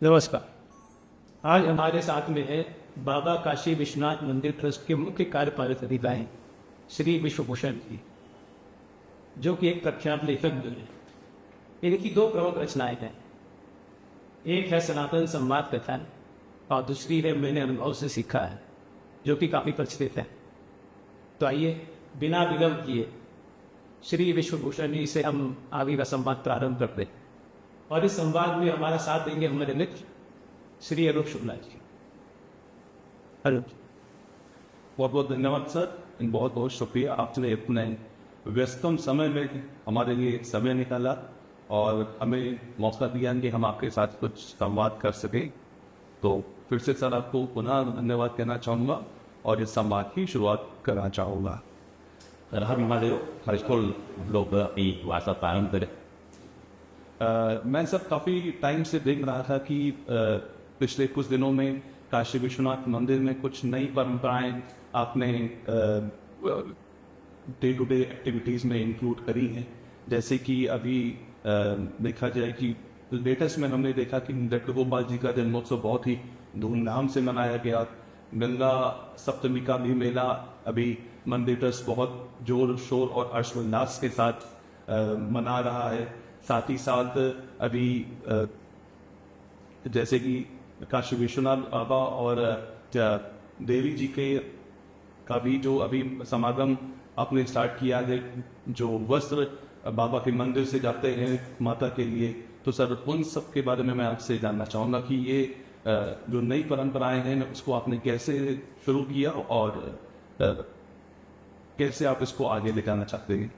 नमस्कार। आज हमारे साथ में है बाबा काशी विश्वनाथ मंदिर ट्रस्ट के मुख्य कार्यपालक अधिकारी श्री विश्वभूषण जी, जो कि एक प्रख्यात लेखक भी हैं। इनकी दो प्रमुख रचनाएं हैं, एक है सनातन संवाद कथा और दूसरी है मैंने अनुभव से सीखा है, जो कि काफ़ी प्रचलित है। तो आइए बिना विलंब किए श्री विश्वभूषण जी से हम आगे का संवाद प्रारंभ करते हैं और इस संवाद में हमारा साथ देंगे हमारे मित्र श्री अरूप शुक्ला जी। बहुत बहुत धन्यवाद सर, बहुत बहुत शुक्रिया आपने अपने व्यस्तम समय में हमारे लिए समय निकाला और हमें मौका दिया कि हम आपके साथ कुछ संवाद कर सकें। तो फिर से सर आपको पुनः धन्यवाद कहना चाहूँगा और इस संवाद की शुरुआत करना चाहूँगा। हर महादेव हरिकुल लोग अपनी वार्ता प्रारंभ करें। मैं सब काफ़ी टाइम से देख रहा था कि पिछले कुछ दिनों में काशी विश्वनाथ मंदिर में कुछ नई परंपराएं आपने डे टू डे एक्टिविटीज़ में इंक्लूड करी हैं। जैसे कि अभी देखा जाए कि लेटेस्ट में हमने देखा कि डॉक्टर गोपाल जी का जन्मोत्सव बहुत ही धूमधाम से मनाया गया। गंगा सप्तमी का भी मेला अभी मंदिर ट्रस्ट बहुत जोर शोर और हर्षोल्लास के साथ मना रहा है। साथ ही साथ अभी जैसे कि काशी विश्वनाथ बाबा और देवी जी के का भी जो अभी समागम आपने स्टार्ट किया है, जो वस्त्र बाबा के मंदिर से जाते हैं माता के लिए, तो सर उन सब के बारे में मैं आपसे जानना चाहूँगा कि ये जो नई परंपराएं हैं उसको आपने कैसे शुरू किया और कैसे आप इसको आगे ले जाना चाहते हैं।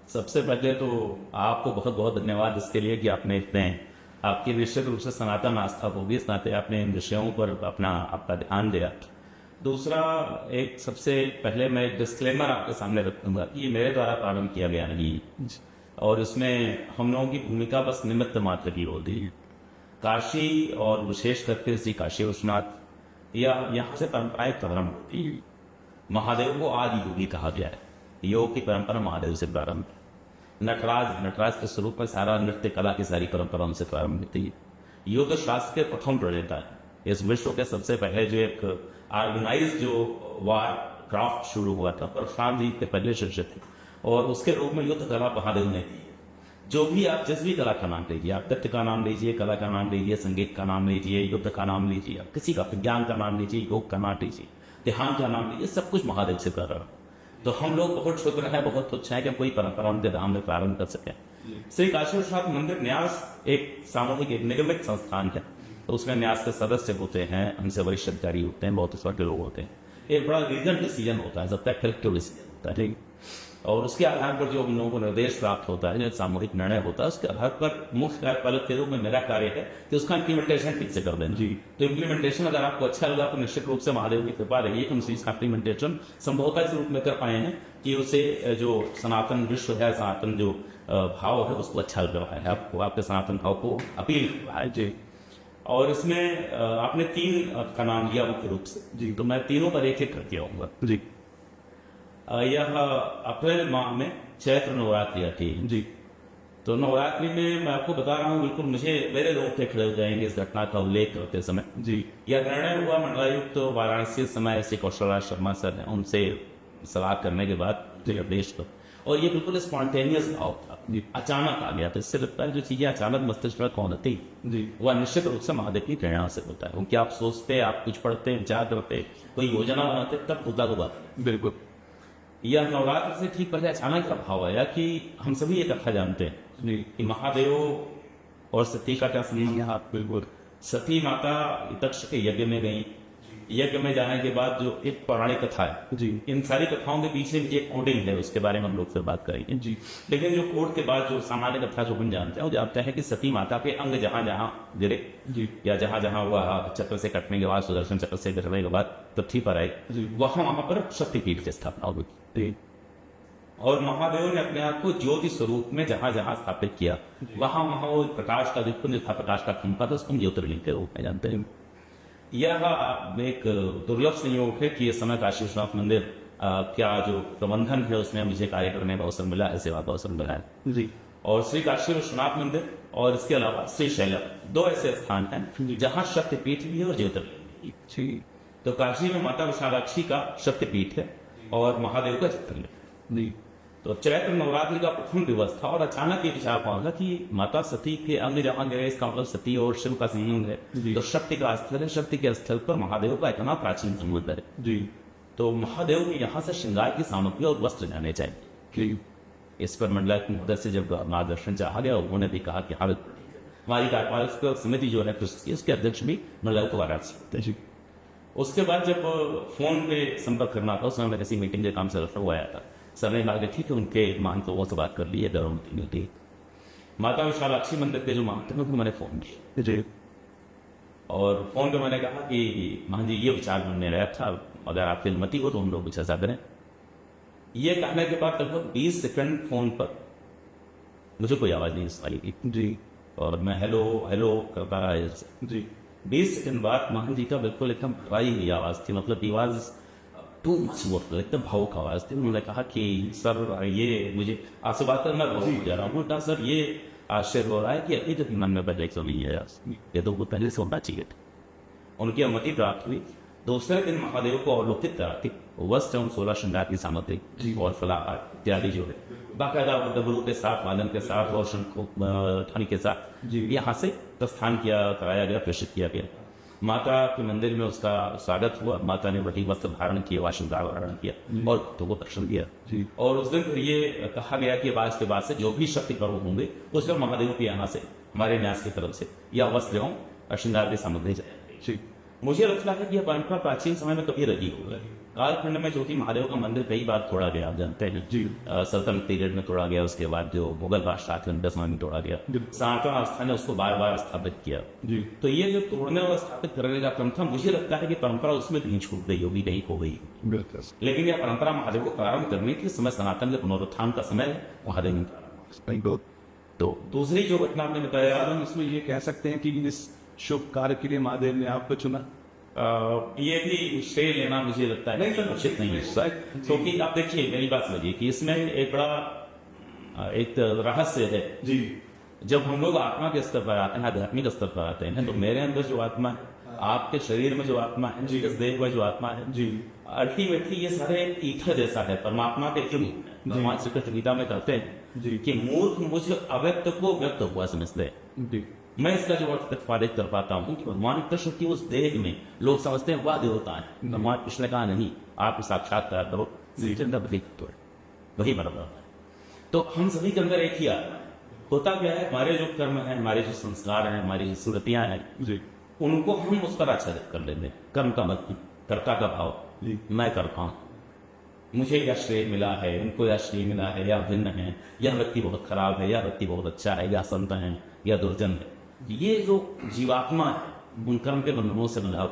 सबसे पहले तो आपको बहुत बहुत धन्यवाद इसके लिए कि आपने इतने आपकी निश्चित रूप से सनातन आस्था होगी, इस नाते आपने इन विषयों पर आपका ध्यान दिया। दूसरा, एक सबसे पहले मैं डिस्क्लेमर आपके सामने रखूंगा कि ये मेरे द्वारा प्रारंभ किया गया नहीं और इसमें हम लोगों की भूमिका बस निमित्त मात्र की होती है। काशी और विशेष करके श्री काशी विश्वनाथ या यहाँ से परंपराएं प्रारंभ होती है। महादेव को आदि योगी कहा गया है। योग की परंपरा महादेव से प्रारंभ है। नटराज के स्वरूप में सारा नृत्य कला की सारी परंपरा उनसे प्रारंभ होती है। योग शास्त्र के प्रथम प्रणेता है। इस विश्व के सबसे पहले जो एक ऑर्गेनाइज जो वार क्राफ्ट शुरू हुआ था, परशुराम जी के पहले शिष्य थे और उसके रूप में युद्ध कला महादेव ने दी है। जो भी आप जिस भी कला का नाम लीजिए, आप नृत्य का नाम लीजिए, कला का नाम लीजिए, संगीत का नाम लीजिए, युद्ध का नाम लीजिए, आप किसी का विज्ञान का नाम लीजिए, योग का नाम लीजिए, ध्यान का नाम लीजिए, सब कुछ महादेव से कर रहा है। तो हम लोग बहुत शुक्र है, बहुत तुच्छ है कि हम कोई परंपरा उनके नाम में प्रारंभ कर सके। श्री काशी विश्वनाथ मंदिर न्यास एक सामूहिक एक निगमित संस्थान है, तो उसमें न्यास के सदस्य होते हैं, हमसे वरिष्ठ अधिकारी होते हैं, बहुत छोटे लोग होते हैं। एक बड़ा रीजन डिसीजन होता है, जब तक कलेक्टिव डिसीजन होता है, ठीक। और उसके आधार पर जो हम लोगों को निर्देश प्राप्त होता है, जो सामूहिक निर्णय होता है, उसके आधार पर मुख्य कार्यपालक के रूप में मेरा कार्य है कि उसका इम्प्लीमेंटेशन ठीक से कर देना जी। तो इम्प्लीमेंटेशन अगर आपको अच्छा लगा तो निश्चित रूप से महादेव की कृपा रही है कि हम इसका इम्प्लीमेंटेशन संभवतः इस रूप में कर पाए हैं कि उसे जो सनातन विश्व है, सनातन जो भाव है, उसको अच्छा लग रहा है, आपको आपके सनातन भाव को अपील कर रहा है जी। और इसमें आपने 3 का नाम लिया मुख्य रूप से जी, तो मैं तीनों पर एक एक करके आऊँगा जी। यह अप्रैल माह में चैत्र नवरात्रि आती है जी। तो नवरात्रि में मैं आपको बता रहा हूँ, बिल्कुल मुझे मेरे लोग थे खड़े हो जाएंगे इस घटना का उल्लेख करते समय जी। यह निर्णय हुआ मंडलायुक्त तो वाराणसी समय श्री कौशल शर्मा सर ने उनसे सलाह करने के बाद निर्देश को, और ये बिल्कुल स्पॉन्टेनियस भाव था, अचानक आ गया था। इससे लगता है जो चीजें अचानक मस्तिष्क में कौन होती जी, वह निश्चित रूप से महादेव की प्रेरणा से होता है। क्योंकि आप सोचते, आप कुछ पढ़ते, विचार करते, कोई योजना बनाते, तब होता होगा। बिल्कुल यह नवरात्र से ठीक पहले अचानक का भाव आया कि हम सभी ये कथा जानते हैं कि महादेव और सती का क्या संबंध है। बिल्कुल, सती माता दक्ष के यज्ञ में गई। यज्ञ में जाने के बाद जो एक पौराणिक कथा है जी, इन सारी कथाओं के पीछे एक कोडिंग है, उसके बारे में हम लोग फिर बात करेंगे जी। लेकिन जो कोड के बाद जो सामान्य कथा जो हम जानते हैं, वो जानते हैं कि सती माता के अंग जहां जहां गिरे जी, या जहां जहां वह चक्र से कटने के बाद, सुदर्शन चक्र से गिरने के बाद पृथ्वी पर आए, वहां पर शक्तिपीठ की स्थापना हुई और महादेव ने अपने आप को ज्योति स्वरूप में जहां जहां स्थापित किया, वहां वहां वो प्रकाश का जो था, प्रकाश का खंभा था, उसको ज्योतिर्लिंग के रूप में जानते हैं। यह एक दुर्लभ संयोग है कि इस समय काशी विश्वनाथ मंदिर क्या जो प्रबंधन है उसमें मुझे कार्य करने का अवसर मिला है, सेवा का अवसर मिला है जी। और श्री काशी विश्वनाथ मंदिर और इसके अलावा श्री शैलम, 2 ऐसे स्थान हैं जहाँ शक्तिपीठ भी है और ज्योतिर्लिंग भी। जी तो काशी में माता विशालाक्षी का शक्तिपीठ है और महादेव का ज्योतिर्लिंग। जी तो चैत्र नवरात्रि का प्रथम दिवस था और अचानक ये विचार पहुंचा कि माता सती के अंग जहाँ गए, इसका मतलब सती और शिव का संबंध है, तो शक्ति का स्थल है, शक्ति के स्थल पर महादेव का इतना प्राचीन संबंध है। जी तो महादेव के यहाँ से श्रृंगार की सामग्री और वस्त्र जाने चाहिए। जी इस पर मंडलायुक्त महोदय से जब मार्गदर्शन चाहा गया, उन्होंने भी कहा कि हाँ हमारी कार्यपालक समिति जो है ट्रस्ट की, उसके अध्यक्ष भी मंडलायुक्त वाराणसी। जी उसके बाद जब फोन पे संपर्क करना था, उस समय मैं किसी मीटिंग के काम से रखा हुआ आया था, सर ने कहा कि ठीक है, उनके महंत लोगों से बात कर ली है, गर्भवती होती। माता विशालाक्षी मंदिर के जो महंत हैं उनको मैंने फोन किया जी और फोन पे मैंने कहा कि महान जी ये विचार मन में रहा था, अगर आपकी अनुमति हो तो हम लोग कुछ ऐसा करें। ये कहने के बाद लगभग 20 सेकंड फोन पर मुझे कोई आवाज नहीं सुनाई दी जी और मैं हेलो हेलो करता रहा ऐसे। जी 20 सेकंड बाद महान जी का बिल्कुल एकदम भराई हुई आवाज थी, मतलब आवाज टू मच बोल, एकदम भावुक आवाज थी। उन्होंने कहा कि सर ये मुझे आपसे बात करना भावुक हो जा रहा हूँ। कहा सर ये आश्चर्य हो रहा है कि अभी तक मन में पहले क्यों नहीं है, ये तो वो पहले से होना चाहिए था। उनकी अनुमति प्राप्त हुई। दूसरे दिन महादेव को अवलोकित कराती वस्त्र एवं 16 श्रृंगार की सामग्री और फलाहार इत्यादि जो है बाकायदा डबरू के साथ, वादन के साथ और ध्वनि के साथ जी। यहाँ से प्रस्थान किया, कराया गया, प्रेषित किया गया। माता के मंदिर में उसका स्वागत हुआ। माता ने वही वस्त्र धारण किए, वह श्रृंगार धारण किया और भक्तों को दर्शन दिया। जी। और उस दिन फिर ये कहा गया कि आज के बाद से जो भी शक्ति पर्व होंगे उसमें महादेव के यहाँ से, हमारे न्यास की तरफ से या वस्त्र एवं श्रृंगार की सामग्री जाएगी। जी मुझे लगता है कि यह परंपरा प्राचीन समय में कभी रही होगी। कालखंड में जो कि महादेव का मंदिर कई बार तोड़ा गया, आप जानते हैं जी। सल्तनत पीरियड में तोड़ा गया, उसके बाद जो मुगल बादशाह थे उनके समय में तोड़ा गया, सनातन आस्था ने उसको बार बार स्थापित किया। जी। तो ये जो तोड़ने और स्थापित करने का क्रम था, मुझे लगता है कि परंपरा उसमें कहीं छूट गई होगी, कहीं खो गई। बिल्कुल लेकिन यह परंपरा महादेव को प्रारंभ करने के समय सनातन के पुनरुत्थान का समय है, महादेव ने प्रारंभ किया। तो दूसरी जो घटना आपने बताया, हम इसमें ये कह सकते हैं कि इस शुभ कार्य के लिए महादेव ने आपको चुना। ये भी श्रेय लेना मुझे लगता है उचित नहीं है, क्योंकि आप देखिए मेरी बात समझिए कि इसमें एक बड़ा एक रहस्य है। जी। जब हम लोग आत्मा के स्तर पर आते हैं, आध्यात्मिक स्तर पर आते हैं, तो मेरे अंदर जो आत्मा है, आपके शरीर में जो आत्मा है, जी। इस देह में जो आत्मा है, जी। अल्टीमेटली ये सारे एक ईथर जैसा है, परमात्मा के थ्रू। भगवान श्री कृष्ण गीता में कहते हैं जी। कि मूर्ख मुझ अव्यक्त को व्यक्त हुआ समझते हैं। जी। मैं इसका जो अर्थ प्रतिपादित कर पाता हूँ कि भगवान कृष्ण की उस देह में लोग समझते हैं वह देवता है। भगवान कृष्ण ने कहा नहीं, आप साक्षात्कार करो, वही बराबर है। तो हम सभी के अंदर एक ही आत्मा है। होता क्या है, हमारे जो कर्म है, हमारे जो संस्कार हैं, हमारी जो स्मृतियां हैं, जी। उनको हम उस पर आच्छादित कर लेते हैं। कर्म का मतलब कर्ता का भाव, जी। मैं करता हूँ, मुझे यह श्रेय मिला है, इनको यह श्रेय मिला है, या भिन्न है, यह व्यक्ति बहुत खराब है, यह व्यक्ति बहुत अच्छा है, या संत है, या दुर्जन है। ये जो जीवात्मा है उन कर्म के बंधनों से बंधा,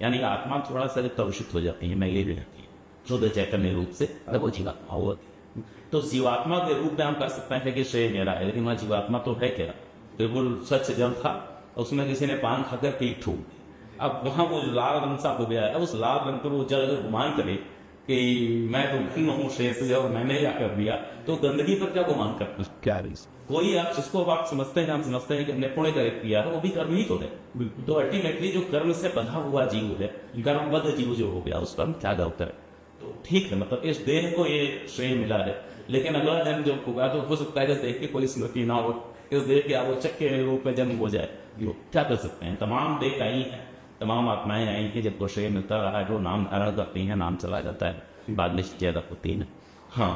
यानी आत्मा थोड़ा सा कलुषित हो जाती है, मैं ये भी रहती है शुद्ध चैतन्य रूप से, अगर वो जीवात्मा होती है। तो जीवात्मा के रूप में हम कह सकते हैं कि श्रेय मेरा है, लेकिन वह जीवात्मा तो है क्या, बिल्कुल स्वच्छ जल था, उसमें किसी ने पान खाकर पीठ ठूक दी। अब वहां वो लाल रंग सा हो गया है, उस लाल रंग को वो जल अगर गुमान करे कि मैं तो भिन्न हूँ श्रेय से और मैंने क्या कर दिया, तो गंदगी पर क्या गुमान करते हैं? क्या रीजन? कोई आप जिसको आप समझते हैं, हम समझते हैं कि हमने पुण्य कार्य किया है, वो भी कर्म ही तो है। तो अल्टीमेटली जो कर्म से बंधा हुआ जीव है, कर्मबद्ध जीव जो हो गया, उस पर क्या गलत है? तो ठीक है, मतलब इस देह को ये श्रेय मिला है, लेकिन अगला जन्म जब होगा तो हो सकता है इस देह की कोई स्मृति ना हो, इस देह के आवश्यक के रूप में जन्म हो जाए। तो क्या कर सकते हैं? तमाम देह आई है, तमाम आत्माएं आई हैं, जब को श्रेय मिलता रहा है, जो नाम धारण करती हैं, नाम चला जाता है, बाद में ज्यादा होती है। हाँ,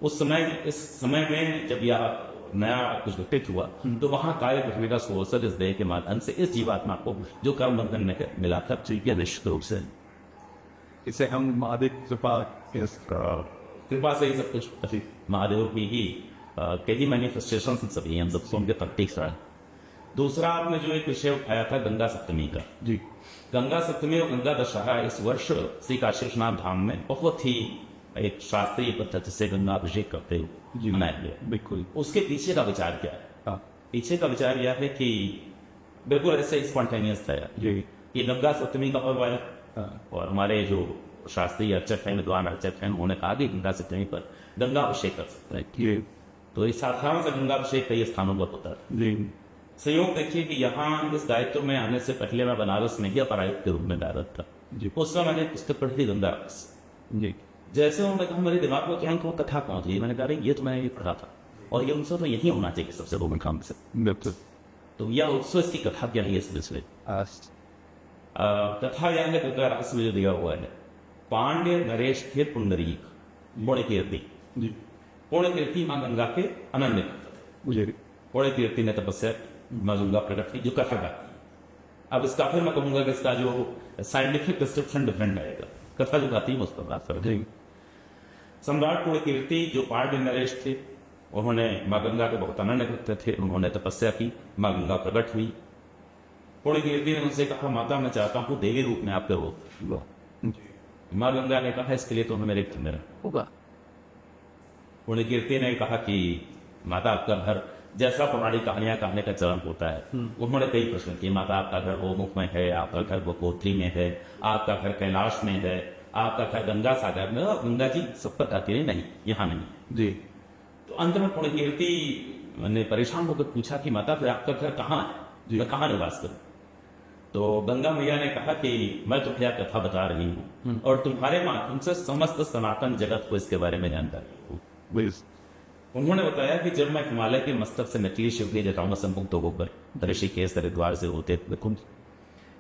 उस समय, इस समय में जब यह नया कुछ घटित हुआ, तो वहां कार्य करने का सोर्स इस देह के माध्यम से इस जीवात्मा को जो कर्म बंधन में मिलाकर चाहिए निश्चित रूप से, इसे हम महादेव कृपा से ही सब कुछ महादेव की ही कई मैनिफेस्टेशन सभी हम सब उनके प्रतीक। दूसरा आपने जो एक विषय उठाया था गंगा सप्तमी का, जी। गंगा सप्तमी और गंगा दशहरा इस वर्ष श्री काशी विश्वनाथ धाम में बहुत ही एक शास्त्रीय पद्धति से गंगा अभिषेक करते हुए मनाया गया। बिल्कुल। उसके पीछे का विचार क्या है? हाँ। पीछे का विचार यह है कि बिल्कुल ऐसे स्पॉन्टेनियस था जी। कि गंगा सप्तमी का पर्व आया, हाँ। और हमारे जो शास्त्रीय अर्चक हैं, विद्वान अर्चक हैं, उन्होंने कहा कि गंगा सप्तमी पर गंगा अभिषेक कर सकते हैं। तो इस साधारण से गंगाभिषेक कई स्थानों पर होता है। जी संयोग देखिए कि यहाँ इस दायित्व में आने से पहले मैं बनारस में ही अपरायुक्त के रूप में दायरत था। जी। उस समय मैंने पुस्तक पढ़ी थी गंगा रस। जी जैसे उन्होंने कहा मेरे दिमाग में तुरंत वो कथा पहुंची। मैंने कहा अरे ये तो मैंने ये पढ़ा था और ये उत्सव तो यही होना चाहिए सबसे रोमन काम से। बिल्कुल। तो यह उत्सव इसकी कथा क्या है इस सिलसिले कथा यह है गंगा रस में जो दिया हुआ है पांड्य नरेश थे पुंडरीक पुण्य कीर्ति। जी पुण्य कीर्ति माँ गंगा के अनन्य मुझे पुण्य कीर्ति ने तपस्या माँ गंगा प्रकट की जो कथा गाती है। अब इसका फिर मैं कहूंगा कि इसका जो साइंटिफिक डिस्क्रिप्शन डिफरेंट आएगा। कथा जो गाती है उस पर बात कर। जी सम्राट पुण्य कीर्ति जो पांड्य नरेश थे उन्होंने माँ गंगा के बहुत अनन्य भक्त थे। उन्होंने तपस्या की, माँ गंगा प्रकट हुई। पुण्य कीर्ति ने उनसे कहा माता मैं चाहता हूँ देवी रूप में आपके रूप। माँ गंगा ने कहा इसके लिए तो हमें मेरे घर में होगा। पुण्य कीर्ति ने कहा कि माता आपका घर जैसा पुरानी कहानियां कहने का चलन होता है उन्होंने कई प्रश्न किए। माता आपका घर गोमुख में है, आपका घर गोत्री में है, आपका घर कैलाश में है, आपका घर गंगा सागर में। और गंगा जी सब पर कहती रही नहीं यहाँ नहीं। जी तो अंत में पुण्य कीर्ति ने परेशान होकर पूछा कि माता फिर आपका घर कहाँ है, मैं कहाँ निवास करूं। तो गंगा मैया ने कहा कि मैं तुम्हें यह कथा बता रही हूँ और तुम्हारे माध्यम से समस्त सनातन जगत को इसके बारे में जानता हूँ। उन्होंने बताया कि जब मैं हिमालय के मस्तक से नकली शिव की जटाओं में संमुक्त होकर ऋषिकेश हरिद्वार से होते कुंज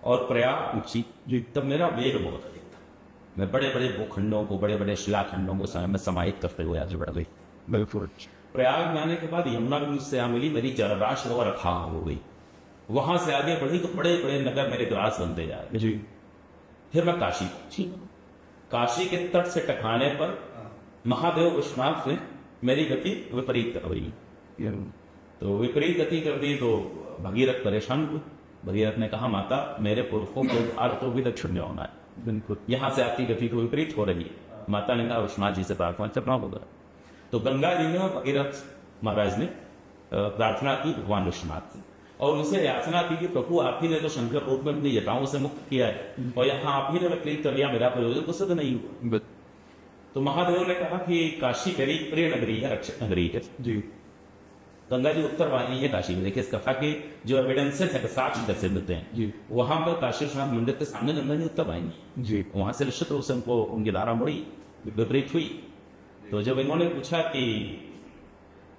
और प्रयाग पहुंची तब मेरा वेग बहुत अधिक था। मैं बड़े बड़े भूखंडों को, बड़े बड़े शिलाखंडों को समय में समाहित करते हुए आगे बढ़ गई। बिल्कुल। प्रयाग में आने के बाद यमुना भी मुझसे आ मिली, मेरी जलराशि और अथाह हो गई। वहां से आगे बढ़ी तो बड़े बड़े नगर मेरे ग्रास बनते जा रहे। जी फिर मैं काशी पहुंची। काशी के तट से टकराने पर महादेव विश्वनाथ ने मेरी गति विपरीत कर दी। तो विपरीत गति कर दी तो भगीरथ परेशान हुए। भगीरथ ने कहा माता मेरे पुरखों को अर्थ तो भी दक्षिण में होना है, बिल्कुल यहाँ से आपकी गति तो विपरीत हो रही है। माता ने कहा विश्वनाथ जी से प्रार्थना करना होगा। तो गंगा जी ने भगीरथ महाराज ने प्रार्थना की भगवान विश्वनाथ से और उनसे याचना की कि प्रभु आप ही ने तो शंकर रूप में अपनी जटाओं से मुक्त किया है और यहाँ आप ही ने विपरीत कर लिया, मेरा प्रयोजन कुछ तो नहीं हुआ। तो महादेव ने कहा कि काशी मेरी प्रिय नगरी है, रक्षक नगरी है। जी गंगा जी उत्तर वाहिनी है काशी में। देखिए इस कथा के जो एविडेंसेस है साक्ष्य कैसे मिलते हैं जी। वहां पर काशी विश्वनाथ मंदिर के सामने गंगा जी उत्तर वाहिनी। जी वहां से निश्चित रूप से उनको उनकी धारा मुड़ी, विपरीत हुई। तो जब इन्होंने पूछा कि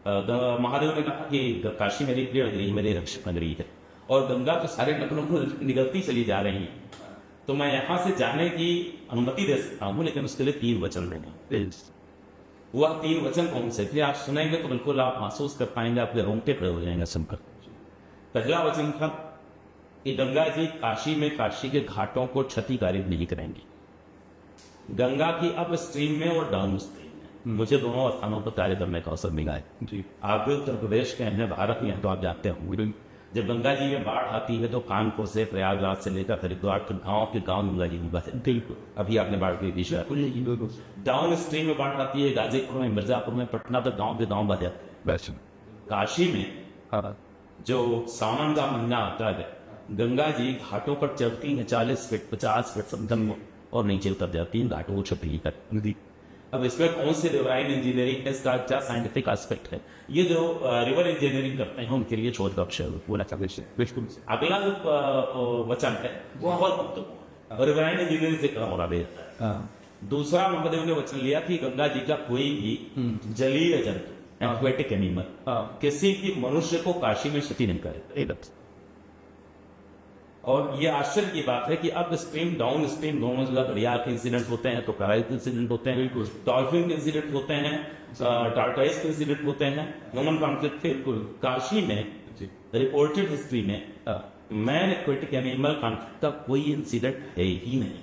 महादेव ने कहा कि काशी मेरी प्रिय नगरी, मेरी रक्षक नगरी है और गंगा तो सारे नगरों को निगलती चली जा रही है, तो मैं यहां से जाने की अनुमति दे सकता हूं, लेकिन उसके लिए 3 वचन देंगे। वह 3 वचन कौन से थे आप सुनेंगे तो बिल्कुल आप महसूस कर पाएंगे, आपके रोंगटे खड़े हो जाएंगे सुनकर। पहला वचन था कि गंगा जी काशी में काशी के घाटों को क्षतिकारी नहीं करेंगी। गंगा की अप स्ट्रीम में और डाउन स्ट्रीम में मुझे दोनों स्थानों पर कार्य करने का अवसर मिला है। जी आप भी उत्तर प्रदेश के हैं, भारत में हैं तो आप जानते होंगे जब गंगा जी में बाढ़ आती है तो कानपुर से, प्रयागराज से लेकर हरिद्वार के गांव गंगा जी में बहते। अभी आपने बाढ़ के विषय डाउन स्ट्रीम में बाढ़ आती है, गाजीपुर में, मिर्जापुर में, पटना तक गांव के गांव बह जाते हैं। काशी में जो सावन का महीना आता है गंगा जी घाटों पर चढ़ती है 40 फीट 50 फीट समतल और नीचे उतर जाती है घाटों को छपी कर। अब इसमें कौन सी रिवराइन इंजीनियरिंग है, इसका क्या साइंटिफिक एस्पेक्ट है, ये जो रिवर इंजीनियरिंग करते हैं उनके लिए शोध का विषय बोला था। बिल्कुल। अगला जो वचन है वो बहुत महत्वपूर्ण है, रिवराइन इंजीनियरिंग से कम हो रहा है। दूसरा महादेव ने वचन लिया कि गंगा जी का कोई भी जलीय जंतु एक्वेटिक एनिमल किसी भी मनुष्य को काशी में क्षति नहीं करे। और ये आश्चर्य की बात है कि अब स्ट्रीम डाउन स्ट्रीम दोनों जगह दरिया के इंसिडेंट होते हैं, क्रोकोडाइल के इंसिडेंट होते हैं, डॉल्फिन के इंसिडेंट होते हैं, टार्टाइस के इंसिडेंट होते हैं, ह्यूमन कॉन्फ्लिक्ट के। काशी में रिपोर्टेड हिस्ट्री में मैन एक्वेटिक एनिमल कॉन्फ्लिक्ट का कोई इंसिडेंट है ही नहीं।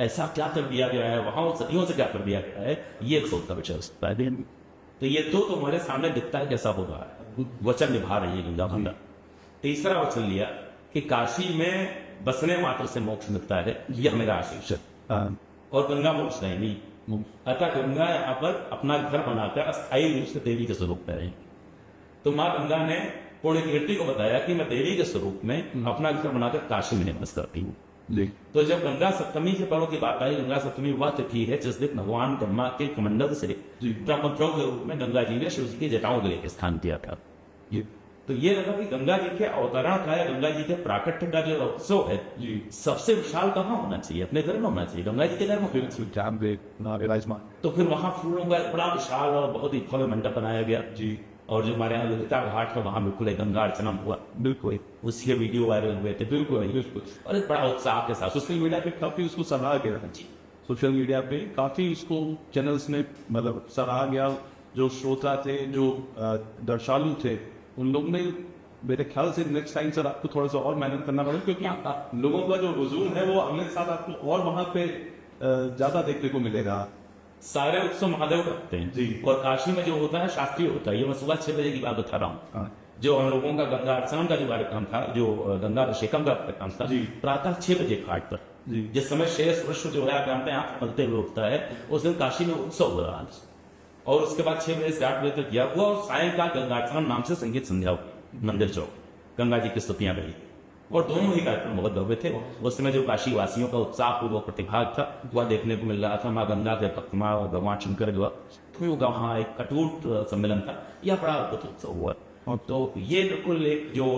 ऐसा क्या कर दिया गया है वहां, सदियों से क्या कर दिया गया है, ये एक शोध का विषय। तो ये तो तुम्हारे सामने दिखता है कैसा हो रहा है, वचन निभा रही है गंगा माता। तीसरा वचन लिया कि काशी में बसने मात्र से मोक्ष मिलता है, यह मेरा आशीष है और गंगा मोक्ष नहीं। अतः गंगा यहाँ पर अपना घर बनाकर अस्थायी रूप से देवी के स्वरूप में रहेंगी। तो माँ गंगा ने पुण्य कीर्ति को बताया कि मैं देवी के स्वरूप में अपना घर बनाकर काशी में निवास करती हूँ। जी तो जब गंगा सप्तमी के पर्व की बात आई, गंगा सप्तमी वह तिथि है जिस दिन भगवान ब्रह्मा के कमंडल से जी। ब्रह्मद्रव के रूप में गंगा जी ने शिव जी की जटाओं के लिए स्थान दिया था। ये तो ये लगा कि गंगा जी के अवतरण का या गंगा जी के प्राकट्य का जो उत्सव है जी सबसे विशाल कहाँ होना चाहिए? अपने घर में होना चाहिए, गंगा जी के घर में होना चाहिए। जहाँ पे ना विराजमान। तो फिर वहां फूलों का एक बड़ा विशाल और बहुत ही भव्य मंडप बनाया गया जी और जो हमारे यहाँ ललिता घाट है वहां बिल्कुल एक गंगा अर्चना हुआ, बिल्कुल उसी के वीडियो वायरल हुए थे बिल्कुल बिल्कुल। और एक बड़ा उत्साह के साथ। सोशल मीडिया पे काफी उसको सराहा गया। जी सोशल मीडिया पे काफी इसको चैनल्स में मतलब सराहा गया। जो श्रोता थे, जो दर्शालु थे, उन लोगों ने मेरे ख्याल से नेक्स्ट टाइम सर आपको थोड़ा सा और मेहनत करना पड़ेगा, क्योंकि लोगों का जो रुझान है वो अगले साल आपको और वहां पे ज्यादा देखने को मिलेगा। सारे उत्सव महादेव करते हैं जी। और काशी में जो होता है शास्त्रीय होता है। ये मैं सुबह 6 बजे की बात बता रहा हूँ। हाँ। जो हम लोगों का गंगा अर्चना का जो कार्यक्रम था, जो गंगा अभिषेकम का कार्यक्रम था, जी। प्रातः 6 बजे घाट पर, जी। जिस समय शेष वृक्ष जो है जानते हैं आंख मलते हुए उठता है, उस दिन काशी में उत्सव हो रहा है। और उसके बाद 6 बजे से 8 बजे तक किया हुआ और सायंकाल गंगा अर्चना नाम से संगीत संध्या हुई मंदिर चौक, गंगा जी की स्तुतियां गई और दोनों ही कार्यक्रम बहुत भव्य थे। उस समय जो काशी वासियों का उत्साह पूर्वक प्रतिभाग था वह देखने को मिल रहा था। माँ गंगा के भक्तमा और भगवान शंकर जो वहाँ एक अटूट सम्मेलन था। यह बड़ा अद्भुत उत्सव हुआ। तो ये बिल्कुल एक जो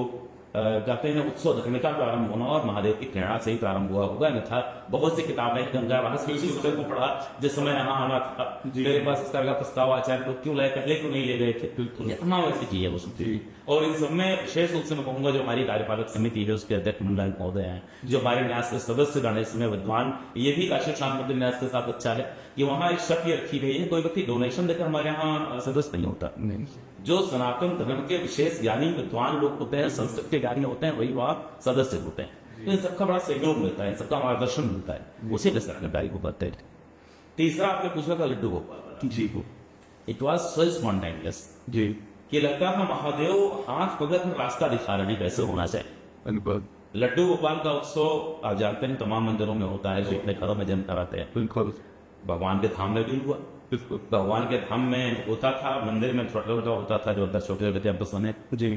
कहते हैं उत्सव देखने का प्रारंभ होना और महादेव की प्रेरणा से ही प्रारंभ हुआ होगा। अन्यथा बहुत सी किताबें गंगा रहस्य उसी विषय को पढ़ा जिस समय यहाँ आना था। मेरे पास इस तरह का प्रस्ताव आचार्य लोग क्यों लाए, पहले क्यों नहीं ले गए थे? तो तमाम ऐसी चीजें वो सुनती। और इन सब में विशेष रूप से मैं कहूंगा जो हमारी कार्यपालक समिति है उसके अध्यक्ष मंडल महोदय हैं, जो हमारे न्यास के सदस्य गण इसमें विद्वान, ये भी काशी विश्वनाथ मंदिर न्यास के साथ अच्छा है कि वहाँ एक शर्त ये रखी गई है, कोई व्यक्ति डोनेशन देकर हमारे यहाँ सदस्य नहीं होता। जो सनातन धर्म के विशेष ज्ञानी विद्वान लोग होते हैं, संस्कृत के ज्ञानी होते हैं, वही वहाँ सदस्य होते हैं। तो इन सबका बड़ा सहयोग मिलता है, सबका मार्गदर्शन मिलता है, उसी के सरकारी को बताते हैं। तीसरा आपने पूछा था लड्डू गोपाल जी को इट वॉज सो स्पॉन्टेनियस जी कि लगता था महादेव हाथ पकड़ में रास्ता दिखा रहे कैसे होना चाहिए। बिल्कुल लड्डू गोपाल का उत्सव आप जानते हैं तमाम मंदिरों में होता है, जो अपने घरों में जन्म कराते हैं। बिल्कुल भगवान के धाम में भी हुआ। बिल्कुल भगवान के धाम में होता था, मंदिर में छोटा छोटा होता था, जो अंदर छोटे छोटे थे अब तो सुने। जी।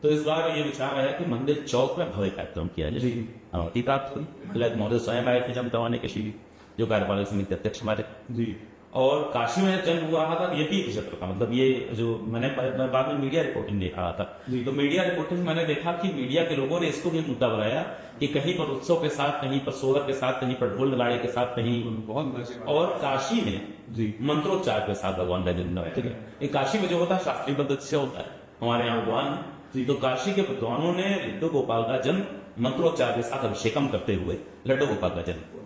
तो इस बार ये विचार आया कि मंदिर चौक में भव्य कार्यक्रम किया जाए। जी। अनुमति प्राप्त हुई। फिलहाल महोदय स्वयं आए थे जमतवाने के श्री जो कार्यपालक समिति अध्यक्ष हमारे। जी। और काशी में जन्म हुआ था ये भी क्षेत्र का, मतलब ये जो मैंने बाद में मीडिया रिपोर्टिंग देखा था। तो मीडिया रिपोर्टिंग मैंने देखा कि मीडिया के लोगों ने इसको भी मुद्दा बनाया कि कहीं पर उत्सव के साथ, कहीं पर सोहर के साथ, कहीं पर ढोल नगाड़े के साथ, कहीं बहुत और काशी में जी मंत्रोच्चार के साथ भगवान का जन्म है। ठीक है, ये काशी में जो होता है शास्त्रीय पद्धति से होता है, हमारे यहाँ विद्वान है। तो काशी के विद्वानों ने लड्डू गोपाल का जन्म मंत्रोच्चार के साथ अभिषेकम करते हुए लड्डू गोपाल का जन्म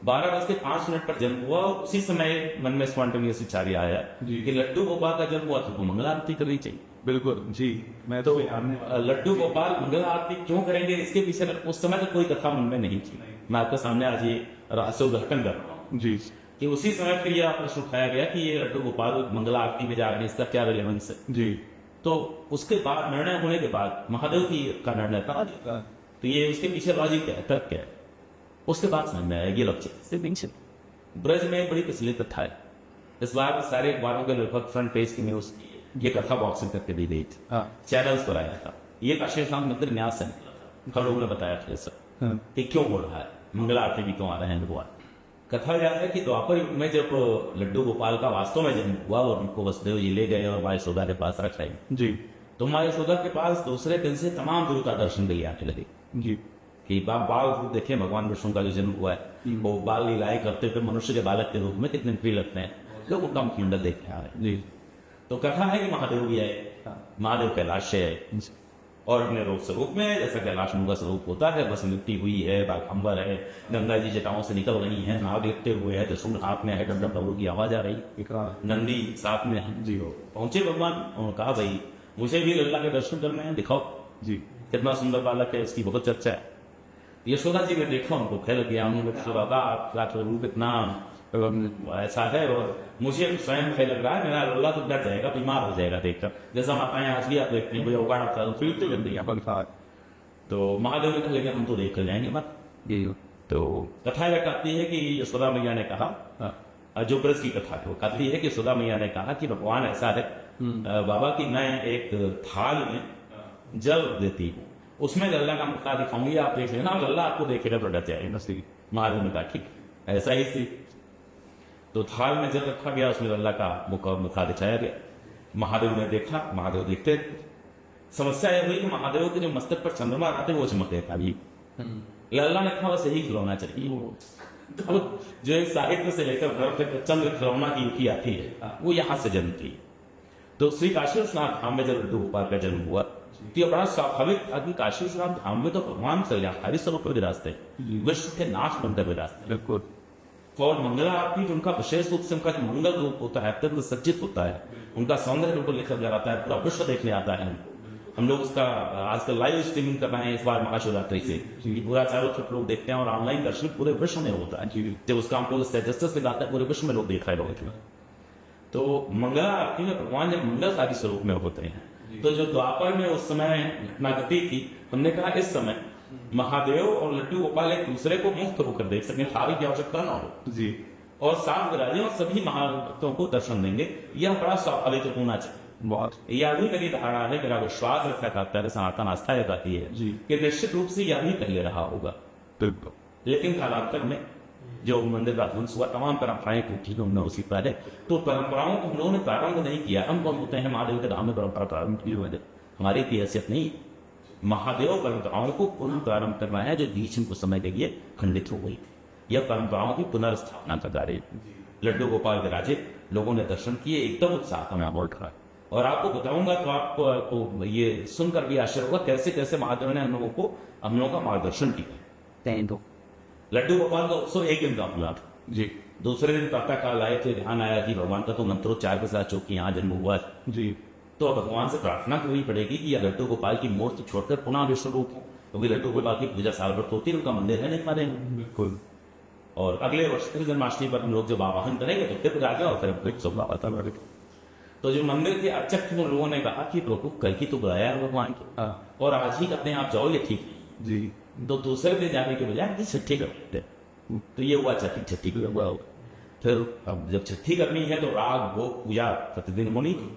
12:05 पर जन्म हुआ। उसी समय मन में स्पॉन्टेनियस विचार आया कि लड्डू गोपाल का जन्म हुआ तो मंगल आरती करनी चाहिए। बिल्कुल जी। मैं तो लड्डू गोपाल मंगल आरती क्यों करेंगे, इसके पीछे उस समय तो कोई कथा मन में नहीं थी। मैं आपके सामने आज ये रहस्य उद्घाटन कर रहा हूँ जी कि उसी समय फिर यह प्रश्न उठाया गया कि ये लड्डू गोपाल मंगल आरती में जा रहे हैं, इसका क्या रिलेवेंस है। जी। तो उसके बाद निर्णय होने के बाद महादेव की का निर्णय था, तो ये उसके पीछे लॉजिक क्या है, तर्क क्या है, उसके बाद समझ में आया ये लक्ष्य। ब्रज में बड़ी प्रचलित कथा है। इस बार सारे अखबारों के लगभग फ्रंट पेज की न्यूज ये कथा बॉक्सिंग करके दी गई थी। हाँ। चैनल्स पर आया था। ये काशी विश्वनाथ मंदिर न्यास से निकला था। लोगों ने बताया था सब हाँ। कि क्यों हो रहा है, मंगल आरती भी क्यों आ रहे हैं भगवान। कथा यह है कि द्वापर युग में जब लड्डू गोपाल का वास्तव में जन्म हुआ और उनको वसुदेव जी ले गए और माँ यशोदा के पास रख रहे, जी। तो माँ यशोदा के पास दूसरे दिन से तमाम गुरु का दर्शन के लिए आने लगे जी। कि बाल रूप देखे भगवान विष्णु का जो जन्म हुआ है, वो बाल लीलाएं करते हुए मनुष्य के बालक के रूप में कितने प्रिय लगते हैं, लोग उनका मुखमंडल देखने आ रहे। जी। तो कथा है कि महादेव भी आए, महादेव कैलाश से आए और अपने रूप स्वरूप में जैसा कैलाश का स्वरूप होता है, बस मिट्टी हुई है, बाघंबर है, गंगा जी जटाओं से निकल रही है, नाव देखते हुए है, त्रिशूल हाथ में है, डम डम डमरू की आवाज आ रही, नंदी साथ में है। जी। पहुंचे भगवान, उन्होंने कहा भाई मुझे भी लल्ला के दर्शन करने हैं, दिखाओ जी। कितना सुंदर बालक है, इसकी बहुत चर्चा है। यशोदा जी ने देखा, उनको खेल गया, उन्होंने कहा आपका स्वरूप इतना ऐसा है और मुझे स्वयं भय लग रहा है, मेरा लल्ला तो डर जाएगा, बीमार हो जाएगा देखकर, जैसा माताएं आज भी आप देखते हैं मुझे उगाड़ा था तो महादेव ने कहा लेकिन हम तो देख कर जाएंगे मत। तो कथा यह कहती है कि यशोदा मैया ने कहा, जो ब्रज की कथा है वो कहती है कि यशोदा मैया ने कहा कि भगवान ऐसा है बाबा कि मैं एक थाल में जल देती हूँ उसमें लल्ला का मुखड़ा दिखाऊंगी, आप देख लेना, लल्ला आपको देखेगा तो डर जाएगा। महादेव ने कहा ठीक ऐसा ही थी। तो थाल में जब रखा गया उसमें लल्ला का मुखड़ा दिखाया गया। महादेव ने देखा, महादेव देखते, समस्या यह हुई कि महादेव के जो मस्तक पर चंद्रमा आते वो चमकते था अभी। लल्ला ने कहा बस यही खिलौना चाहिए। तो जो एक साहित्य से लेकर घर तक चंद्र खिलौना की युक्ति आती है वो यहाँ से जन्मती है। तो श्री काशी विश्वनाथ धाम में जब लड्डू गोपाल का जन्म हुआ तो ये बड़ा स्वाभाविक था कि काशी विश्वनाथ धाम में तो भगवान कल्याणकारी स्वरूप में विराजते हैं, विश्व के नाथ बनकर विराजते हैं। बिल्कुल। और मंगला आरती जो उनका विशेष रूप से उनका जो मंगल रूप होता है, अत्यंत सज्जित होता है, उनका सौंदर्य रूप लेकर जाता है, पूरा विश्व देखने आता है। हम लोग उसका आजकल लाइव स्ट्रीमिंग कर रहे हैं इस बार महाशिवरात्रि से, पूरा चारों तरफ लोग देखते हैं और ऑनलाइन दर्शन पूरे विश्व में होता है। जब उसका हम लोग स्टेटस लगाते हैं पूरे विश्व में लोग देख रहे हैं। तो मंगला आरती में भगवान जब मंगलकारी स्वरूप में होते हैं, तो जो द्वापर में उस समय घटना घटी थी, हमने कहा इस समय महादेव और लड्डू गोपाल एक दूसरे को मुक्त होकर देख सकें, थाली की आवश्यकता ना हो जी, और साथ विराजे और सभी महाभक्तों को दर्शन देंगे, यह बड़ा स्वाभाविक होना चाहिए। बहुत। यह भी मेरी धारणा है, मेरा विश्वास ऐसा करता है, सनातन आस्था ये कहती है जी कि निश्चित रूप से यह भी पहले रहा होगा। बिल्कुल। लेकिन कालांतर में जो मंदिर का ध्वंस हुआ, तमाम परंपराएं टूटी उन्होंने उसी पर, तो परंपराओं को हम लोगों ने प्रारंभ नहीं किया। हम कौन होते हैं महादेव के धाम में परंपरा प्रारंभ की हुई है, हमारी इतनी हैसियत नहीं। महादेव परंपराओं को पुनः प्रारंभ करना है जो बीच में कुछ समय के लिए खंडित हो गई। यह परंपराओं की पुनर्स्थापना का कार्य है। लड्डू गोपाल के राजे लोगों ने दर्शन किए, एकदम उत्साह में बोल रहा है। और आपको बताऊंगा तो आपको ये सुनकर भी आश्चर्य होगा कैसे कैसे महादेव ने हम लोगों का मार्गदर्शन किया। लड्डू गोपाल का उत्सव एक दिन का हुआ था जी। दूसरे दिन प्रातः काल आए थे, ध्यान आया कि भगवान का तो मंत्रोच्चार के साथ चूंकि यहाँ जन्म हुआ है, जी, तो भगवान से प्रार्थना करनी पड़ेगी कि यह लड्डू गोपाल की मूर्ति छोड़कर पुनः विश्व रूप हो, क्योंकि लड्डू गोपाल की पूजा साल भर होती है, उनका मंदिर है नहीं हमारे यहाँ। बिल्कुल। और अगले वर्ष फिर जन्माष्टमी पर हम लोग जब आवाहन करेंगे तो फिर राजा और फिर उत्सव आता है। तो जो मंदिर के अर्चक थे उन लोगों ने कहा कि प्रभु कल ही तो बुलाया है भगवान को, और आज ही कहते हैं आप जाओ, ये ठीक नहीं। जी। तो दूसरे दिन जाने के बजाय छठी करते, तो ये हुआ छठी को हुआ। फिर अब जब छठी करनी है तो राग भोग पूजा प्रतिदिन होनी थी।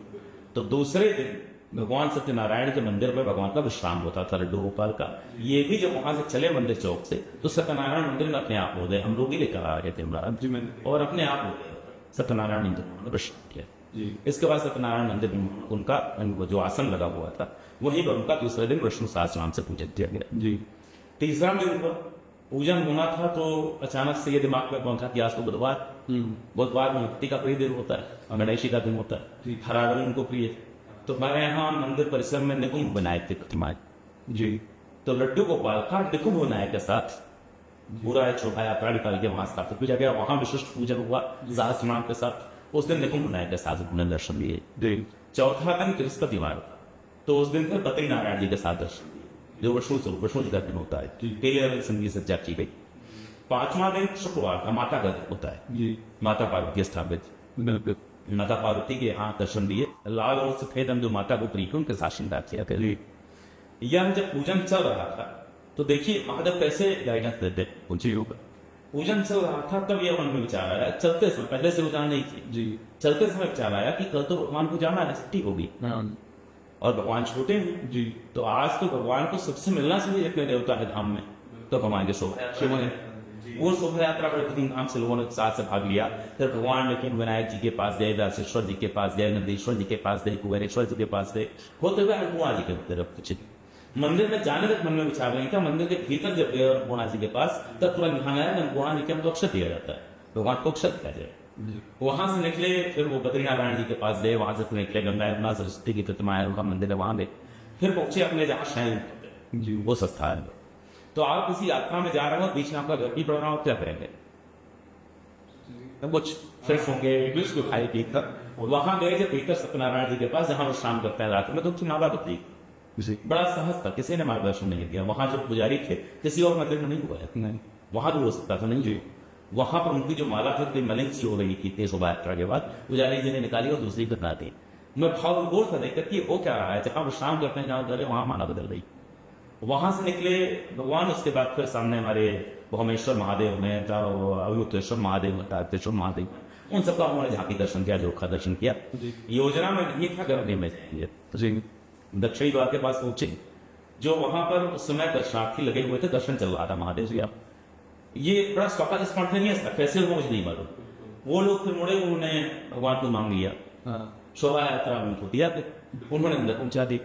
तो दूसरे दिन भगवान सत्यनारायण के मंदिर में भगवान का विश्राम होता था लड्डू गोपाल का। ये भी जब वहां से चले मंदिर चौक से तो सत्यनारायण मंदिर में अपने आप हो गए, हम लोग ही लेकर आ गए थे महाराज जी, मैंने और अपने आप हो गए सत्यनारायण मंदिर में विश्राम किया। जी। इसके बाद सत्यनारायण मंदिर में उनका जो आसन लगा हुआ था वहीं पर उनका दूसरे दिन विष्णु सहस्त्रनाम से पूजन किया गया। जी। तीसरा दिन पर पूजन होना था तो अचानक से ये दिमाग में पहुंचा कि आज तो बुधवार, बुधवार गणपति का प्रिय दिन होता है, गणेश का दिन होता है, हरा रंग उनको प्रिय। तो हमारे यहाँ मंदिर परिसर में निकुंभ बनाए थे प्रतिमाएं। जी। तो लड्डू गोपाल का निकुंभ बनाए के साथ पूरा एक शोभा यात्रा निकाल के वहां स्थापित किया गया, वहां विशिष्ट पूजन हुआ सहस्त्रनाम के साथ। उस दिन निकुंभ बनाए के साथ उन्होंने दर्शन दिए। जी। चौथा दिन बृहस्पतिवार था, तो उस दिन फिर बद्रीनारायण जी के साथ दर्शन दिए, जो विष्णु जी का दिन होता है। केले संगीत सज्जा की गई। पांचवा दिन शुक्रवार का माता का दिन होता है। जी। माता पार्वती स्थापित, बिल्कुल। माता पार्वती के यहाँ दर्शन दिए, लाल और सफेद रंग जो माता को प्रिय उनके साथ श्रृंगार किया गया। यह जब पूजन चल रहा था तो देखिए महादेव कैसे गाइडेंस देते होगा। पूजन चल रहा था तब यह मन में विचार आया, चलते समय, पहले से विचार नहीं थी जी, चलते समय विचार आया कि कल तो भगवान को जाना है, छुट्टी होगी और भगवान छोटे हैं जी, तो आज तो भगवान को सबसे मिलना चाहिए अपने देवता है धाम में। तो भगवान के शोभा वो शोभा यात्रा बड़े धूमधाम से लोगों ने साथ से भाग लिया। फिर भगवान लेकिन विनायक जी के पास गए, व्यासेश्वर जी के पास गए, नंदीश्वर जी के पास गए, कुबेरेश्वर जी के पास गए, होते हुए अन्नपूर्णा जी के तरफ कुछ मंदिर में जाने तक मन में विचार नहीं था। मंदिर के भीतर जब गए अन्नपूर्णा जी के पास तब तुरंत ध्यान आया अन्नपूर्णा जी के हमको अक्षर दिया जाता है, भगवान को अक्षर दिया जाए। वहां से निकले, फिर वो बद्रीनारायण जी के पास गए, वहां से फिर निकले गंगा यमुना सरस्वती की प्रतिमा है, उनका मंदिर है, वहां गए, फिर पहुंचे अपने जहाँ शयन जी वो संस्था है। तो आप किसी यात्रा में जा रहे हो, बीच में आपका घर भी पड़ रहा हो, क्या करेंगे? कुछ फ्रेश होंगे, बिल्कुल खाई पी कर वहां गए जब भीतर सत्यनारायण जी के पास जहां वो शाम करते हैं रात में, तो चुनावा बदली बड़ा साहस था, किसी ने मार्गदर्शन नहीं दिया। वहां जो पुजारी थे किसी और मंदिर में नहीं हुआ है, नहीं वहां भी हो सकता था नहीं जी। वहां पर उनकी जो माला थी मलिंग सी हो रही थी तेज शोभा यात्रा के बाद, पुजारी जी ने निकाली और दूसरी घटना दी। मैं भाव विभोर था देखकर कि वो क्या रहा है, जहां वो शाम करते हैं जहां करे वहां माला बदल गई। वहां से निकले भगवान, उसके बाद फिर सामने हमारे भौमेश्वर महादेव में, अवयुक्तेश्वर महादेव, तारकेश्वर महादेव, उन सबका उन्होंने झांकी दर्शन किया, जोखा दर्शन किया। योजना में नहीं था गर्मी में जाएंगे, दक्षिणी द्वार के पास पहुंचे, जो वहां पर उस समय दर्शनार्थी लगे हुए थे, दर्शन चल रहा था महादेव जी। आप ये बड़ा स्पॉन्टेनियस था, कैसे वो मुझे नहीं मालूम। वो लोग फिर मुड़े, उन्होंने भगवान को मांग लिया, शोभा यात्रा उनको दिया, उन्होंने अंदर पहुंचा दी।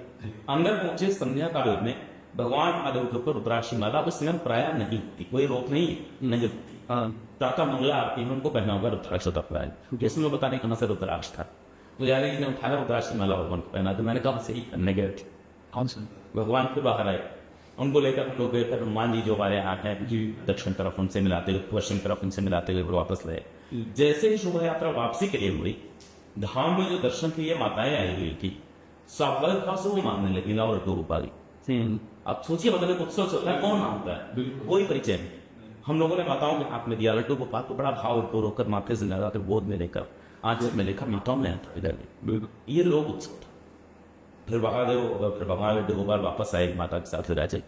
अंदर पहुंचे, संध्या काल में भगवान महादेव के ऊपर रुद्राक्षी माला उस समय प्राय नहीं होती, कोई रोक नहीं होती। प्रातः मंगला आरती में उनको पहना होगा रुद्राक्ष होता है, इसमें बताने का से रुद्राक्ष था। पुजारी जी ने उठाया रुद्राक्षी माला भगवान को पहना, तो मैंने कहा सही करने गए थे। कौन सा? भगवान फिर बाहर आए, उनको लेकर हम लोग गए। फिर हनुमान जी जो हमारे यहाँ हैं जी, दक्षिण तरफ उनसे मिलाते हुए, पश्चिम तरफ उनसे मिलाते हुए वापस गए। जैसे ही शोभा यात्रा वापसी के लिए हुई, धाम में जो दर्शन के लिए माताएं आई हुई थी, स्वाभाविक भाव से वो मांगने लगी लाओ लड्डू गोपाल। अब सोचिए, मतलब उत्सव चल रहा है, कौन मांगता है, कोई परिचय नहीं। हम लोगों ने माताओं के हाथ में दिया लड्डू गोपाल, तो बड़ा भाव रो रोकर माथे से लगा कर गोद में लेकर आंचल में लेकर मीठा में इधर ये लोग उत्सव था। फिर भगवान लड्डू गोपाल वापस आए माता के साथ राजे।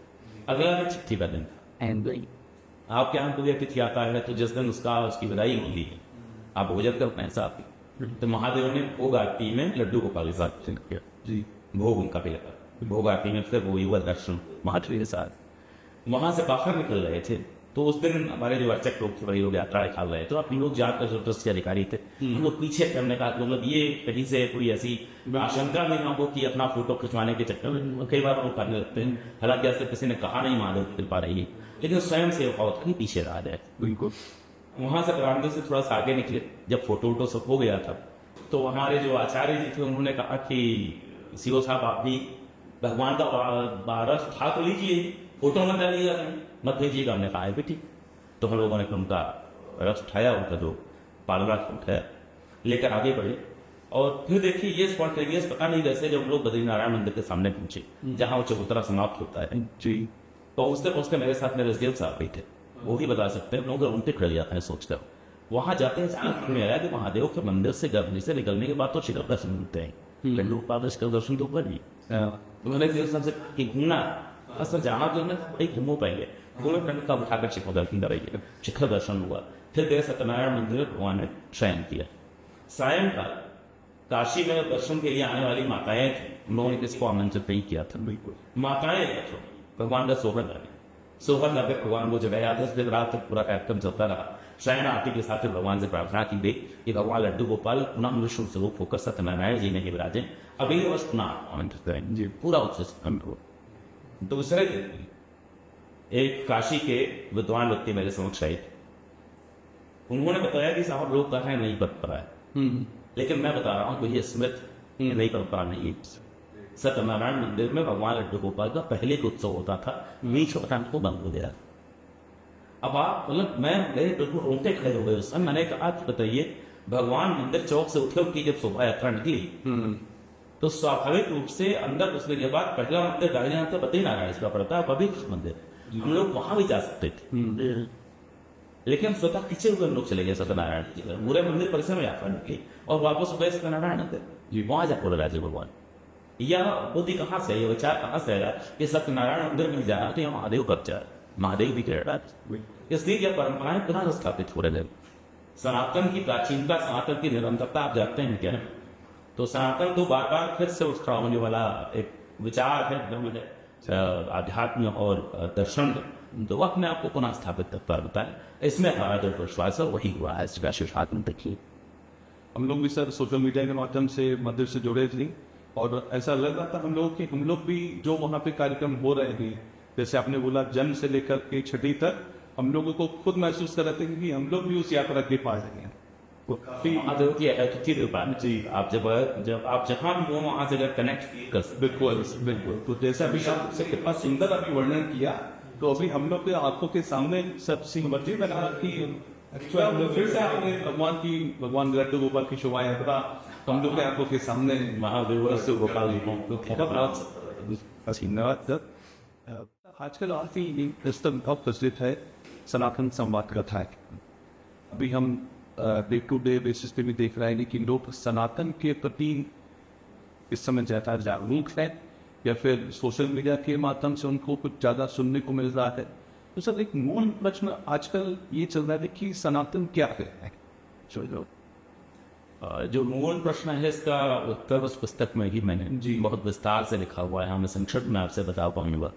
अगला दिन चिट्ठी का दिन था। आपके यहाँ कोई अतिथि आता है तो जिस दिन उसकी विदाई होती है, आप भोजन करते हैं साथ ही। तो महादेव ने भोग आरती में लड्डू गोपाल के साथ किया जी, भोग उनका भी लगा। भोग आरती में फिर वो युवा दर्शन महादेव के साथ वहां से बाहर निकल रहे थे। तो उस दिन हमारे जो अर्चक लोग थे, वही लोग यात्रा निकाल रहे थे। अपने लोग जाकर जो ट्रस्ट के अधिकारी थे, हम लोग पीछे हमने कहा मतलब ये कहीं से कोई ऐसी आशंका नहीं हमको कि अपना फोटो खिंचवाने के चक्कर में कई बार लोग करने लगते हैं। हालांकि ऐसे किसी ने कहा नहीं महादेव की कृपा रही, लेकिन स्वयं से होता कि पीछे रहा जाए। बिल्कुल वहां से बरामदे से थोड़ा सा आगे निकले, जब फोटो वोटो सब हो गया था, तो हमारे जो आचार्य जी थे उन्होंने कहा कि सीओ साहब आप भी भगवान का बारस उठा तो लीजिए, फोटो मत डालिएगा, मत भेजिएगा। हमने कहा है भी ठीक। तो हम लोगों ने उनका रस उठाया, उनका जो पालना उठाया, लेकर आगे बढ़े। और फिर देखिए ये स्पॉन्टेनियस पता नहीं, जैसे जब लोग बद्रीनारायण मंदिर के सामने पहुंचे, जहां वो चबूतरा समाप्त होता है जी, तो उससे पहुंचते मेरे साथ मेरे रसदेव साहब भी थे, वो भी बता सकते हैं। लोग उनके खड़े जाते हैं सोचकर। वहां जाते हैं, अचानक में आया कि महादेव के मंदिर से गर्मी से निकलने के बाद तो शिखर दर्शन मिलते हैं, लड्डू गोपाल शिखर दर्शन तो कर ली। तो मैंने सबसे घूमना असल जाना जो है घूमो पाएंगे, घूमे फ्रेंड का उठाकर शिखर दर्शन कराइए। शिखर दर्शन हुआ, फिर गए सत्यनारायण मंदिर, भगवान ने शयन किया। सायंकाल काशी में दर्शन के लिए आने वाली माताएं थी, उन लोगों ने किसको आमंत्रित नहीं किया था। बिल्कुल माताएं भगवान का सोहर लगे, सोहर लगे भगवान को जगह याद है। रात तक पूरा कार्यक्रम चलता रहा। शयन आरती के साथ भगवान से प्रार्थना की गई कि भगवान लड्डू गोपाल पुनः विष्णु स्वरूप होकर सत्यनारायण जी में ही विराजे, अगले वर्ष पुनः आमंत्रित करें जी। पूरा उत्सव। दूसरे दिन एक काशी के विद्वान व्यक्ति मेरे समक्ष आए थे। उन्होंने बताया कि साहब लोग कहा नहीं बता रहा है, लेकिन मैं बता रहा हूँ ये स्मृत नहीं बता नहीं। सत्यनारायण मंदिर में भगवान लड्डू गोपाल का पहले उत्सव होता था, बीच को बंद हो गया। अब आप मतलब मैं मेरे बिल्कुल रोंगटे खड़े हो गए उस समय। मैंने कहा बताइए, भगवान मंदिर चौक से उठे उनकी जब शोभा यात्रा निकली, तो स्वाभाविक रूप से अंदर घुसने के बाद पहला मंदिर दाहिने हाथ बद्रीनारायण का पड़ता है, पवित्र मंदिर, हम लोग वहां भी जा सकते थे। लेकिन स्वतः पीछे हुए हम लोग चले गए सत्यनारायण जी, पूरे मंदिर परिसर में यात्रा निकली और वापस गए सत्यनारायण मंदिर जी, वहां जाकर राजे भगवान। यह बुद्धि कहाँ से, यह विचार कहाँ से आया कि सत्यनारायण मंदिर में जाना तो यहाँ महादेव का विचार, महादेव भी कह रहा है। इसलिए यह परंपराएं पुनः स्थापित हो रहे। सनातन की प्राचीनता, सनातन की निरंतरता आप जानते हैं क्या? तो सनातन तो बार बार फिर से उठ खड़ा होने वाला एक विचार है, आध्यात्म और दर्शन, तो अपने आप को पुनः स्थापित करता रहता है। इसमें हमारा जो विश्वास है वही हुआ है। देखिए हम लोग भी सर सोशल मीडिया के माध्यम से मंदिर से जुड़े थे और ऐसा लग रहा था हम लोग कि हम लोग भी जो वहाँ पे कार्यक्रम हो रहे थे, जैसे आपने बोला जन्म से लेकर के छठी तक, हम लोगों को खुद महसूस कर रहे थे कि हम लोग भी उस यात्रा के पास हैं। काफी महादेव की अतिथि जी, आप जब आप जहाँ भी हो वहाँ से अगर कनेक्ट कर सकते। बिल्कुल बिल्कुल। तो जैसे अभी आपसे कितना सुंदर अभी वर्णन किया, तो अभी हम लोग के आंखों के सामने सब सिंह लगा कि फिर से आपने भगवान लड्डू गोपाल की शोभा यात्रा हम लोग के आंखों के सामने महादेव से गोपाल आजकल आती बहुत प्रचलित है सनातन संवाद कथा है। अभी हम डे टू डे बेसिस पे भी देख रहे हैं कि लोग सनातन के प्रति इस समय ज्यादा जागरूक है, या फिर सोशल मीडिया के माध्यम से उनको कुछ ज्यादा सुनने को मिल रहा है। तो सर एक मूल प्रश्न आजकल ये चल रहा है कि सनातन क्या है? जो मूल प्रश्न है इसका उत्तर उस पुस्तक में ही मैंने जी। बहुत विस्तार से लिखा हुआ है। मैं संक्षिप्त में आपसे बता पाऊंगा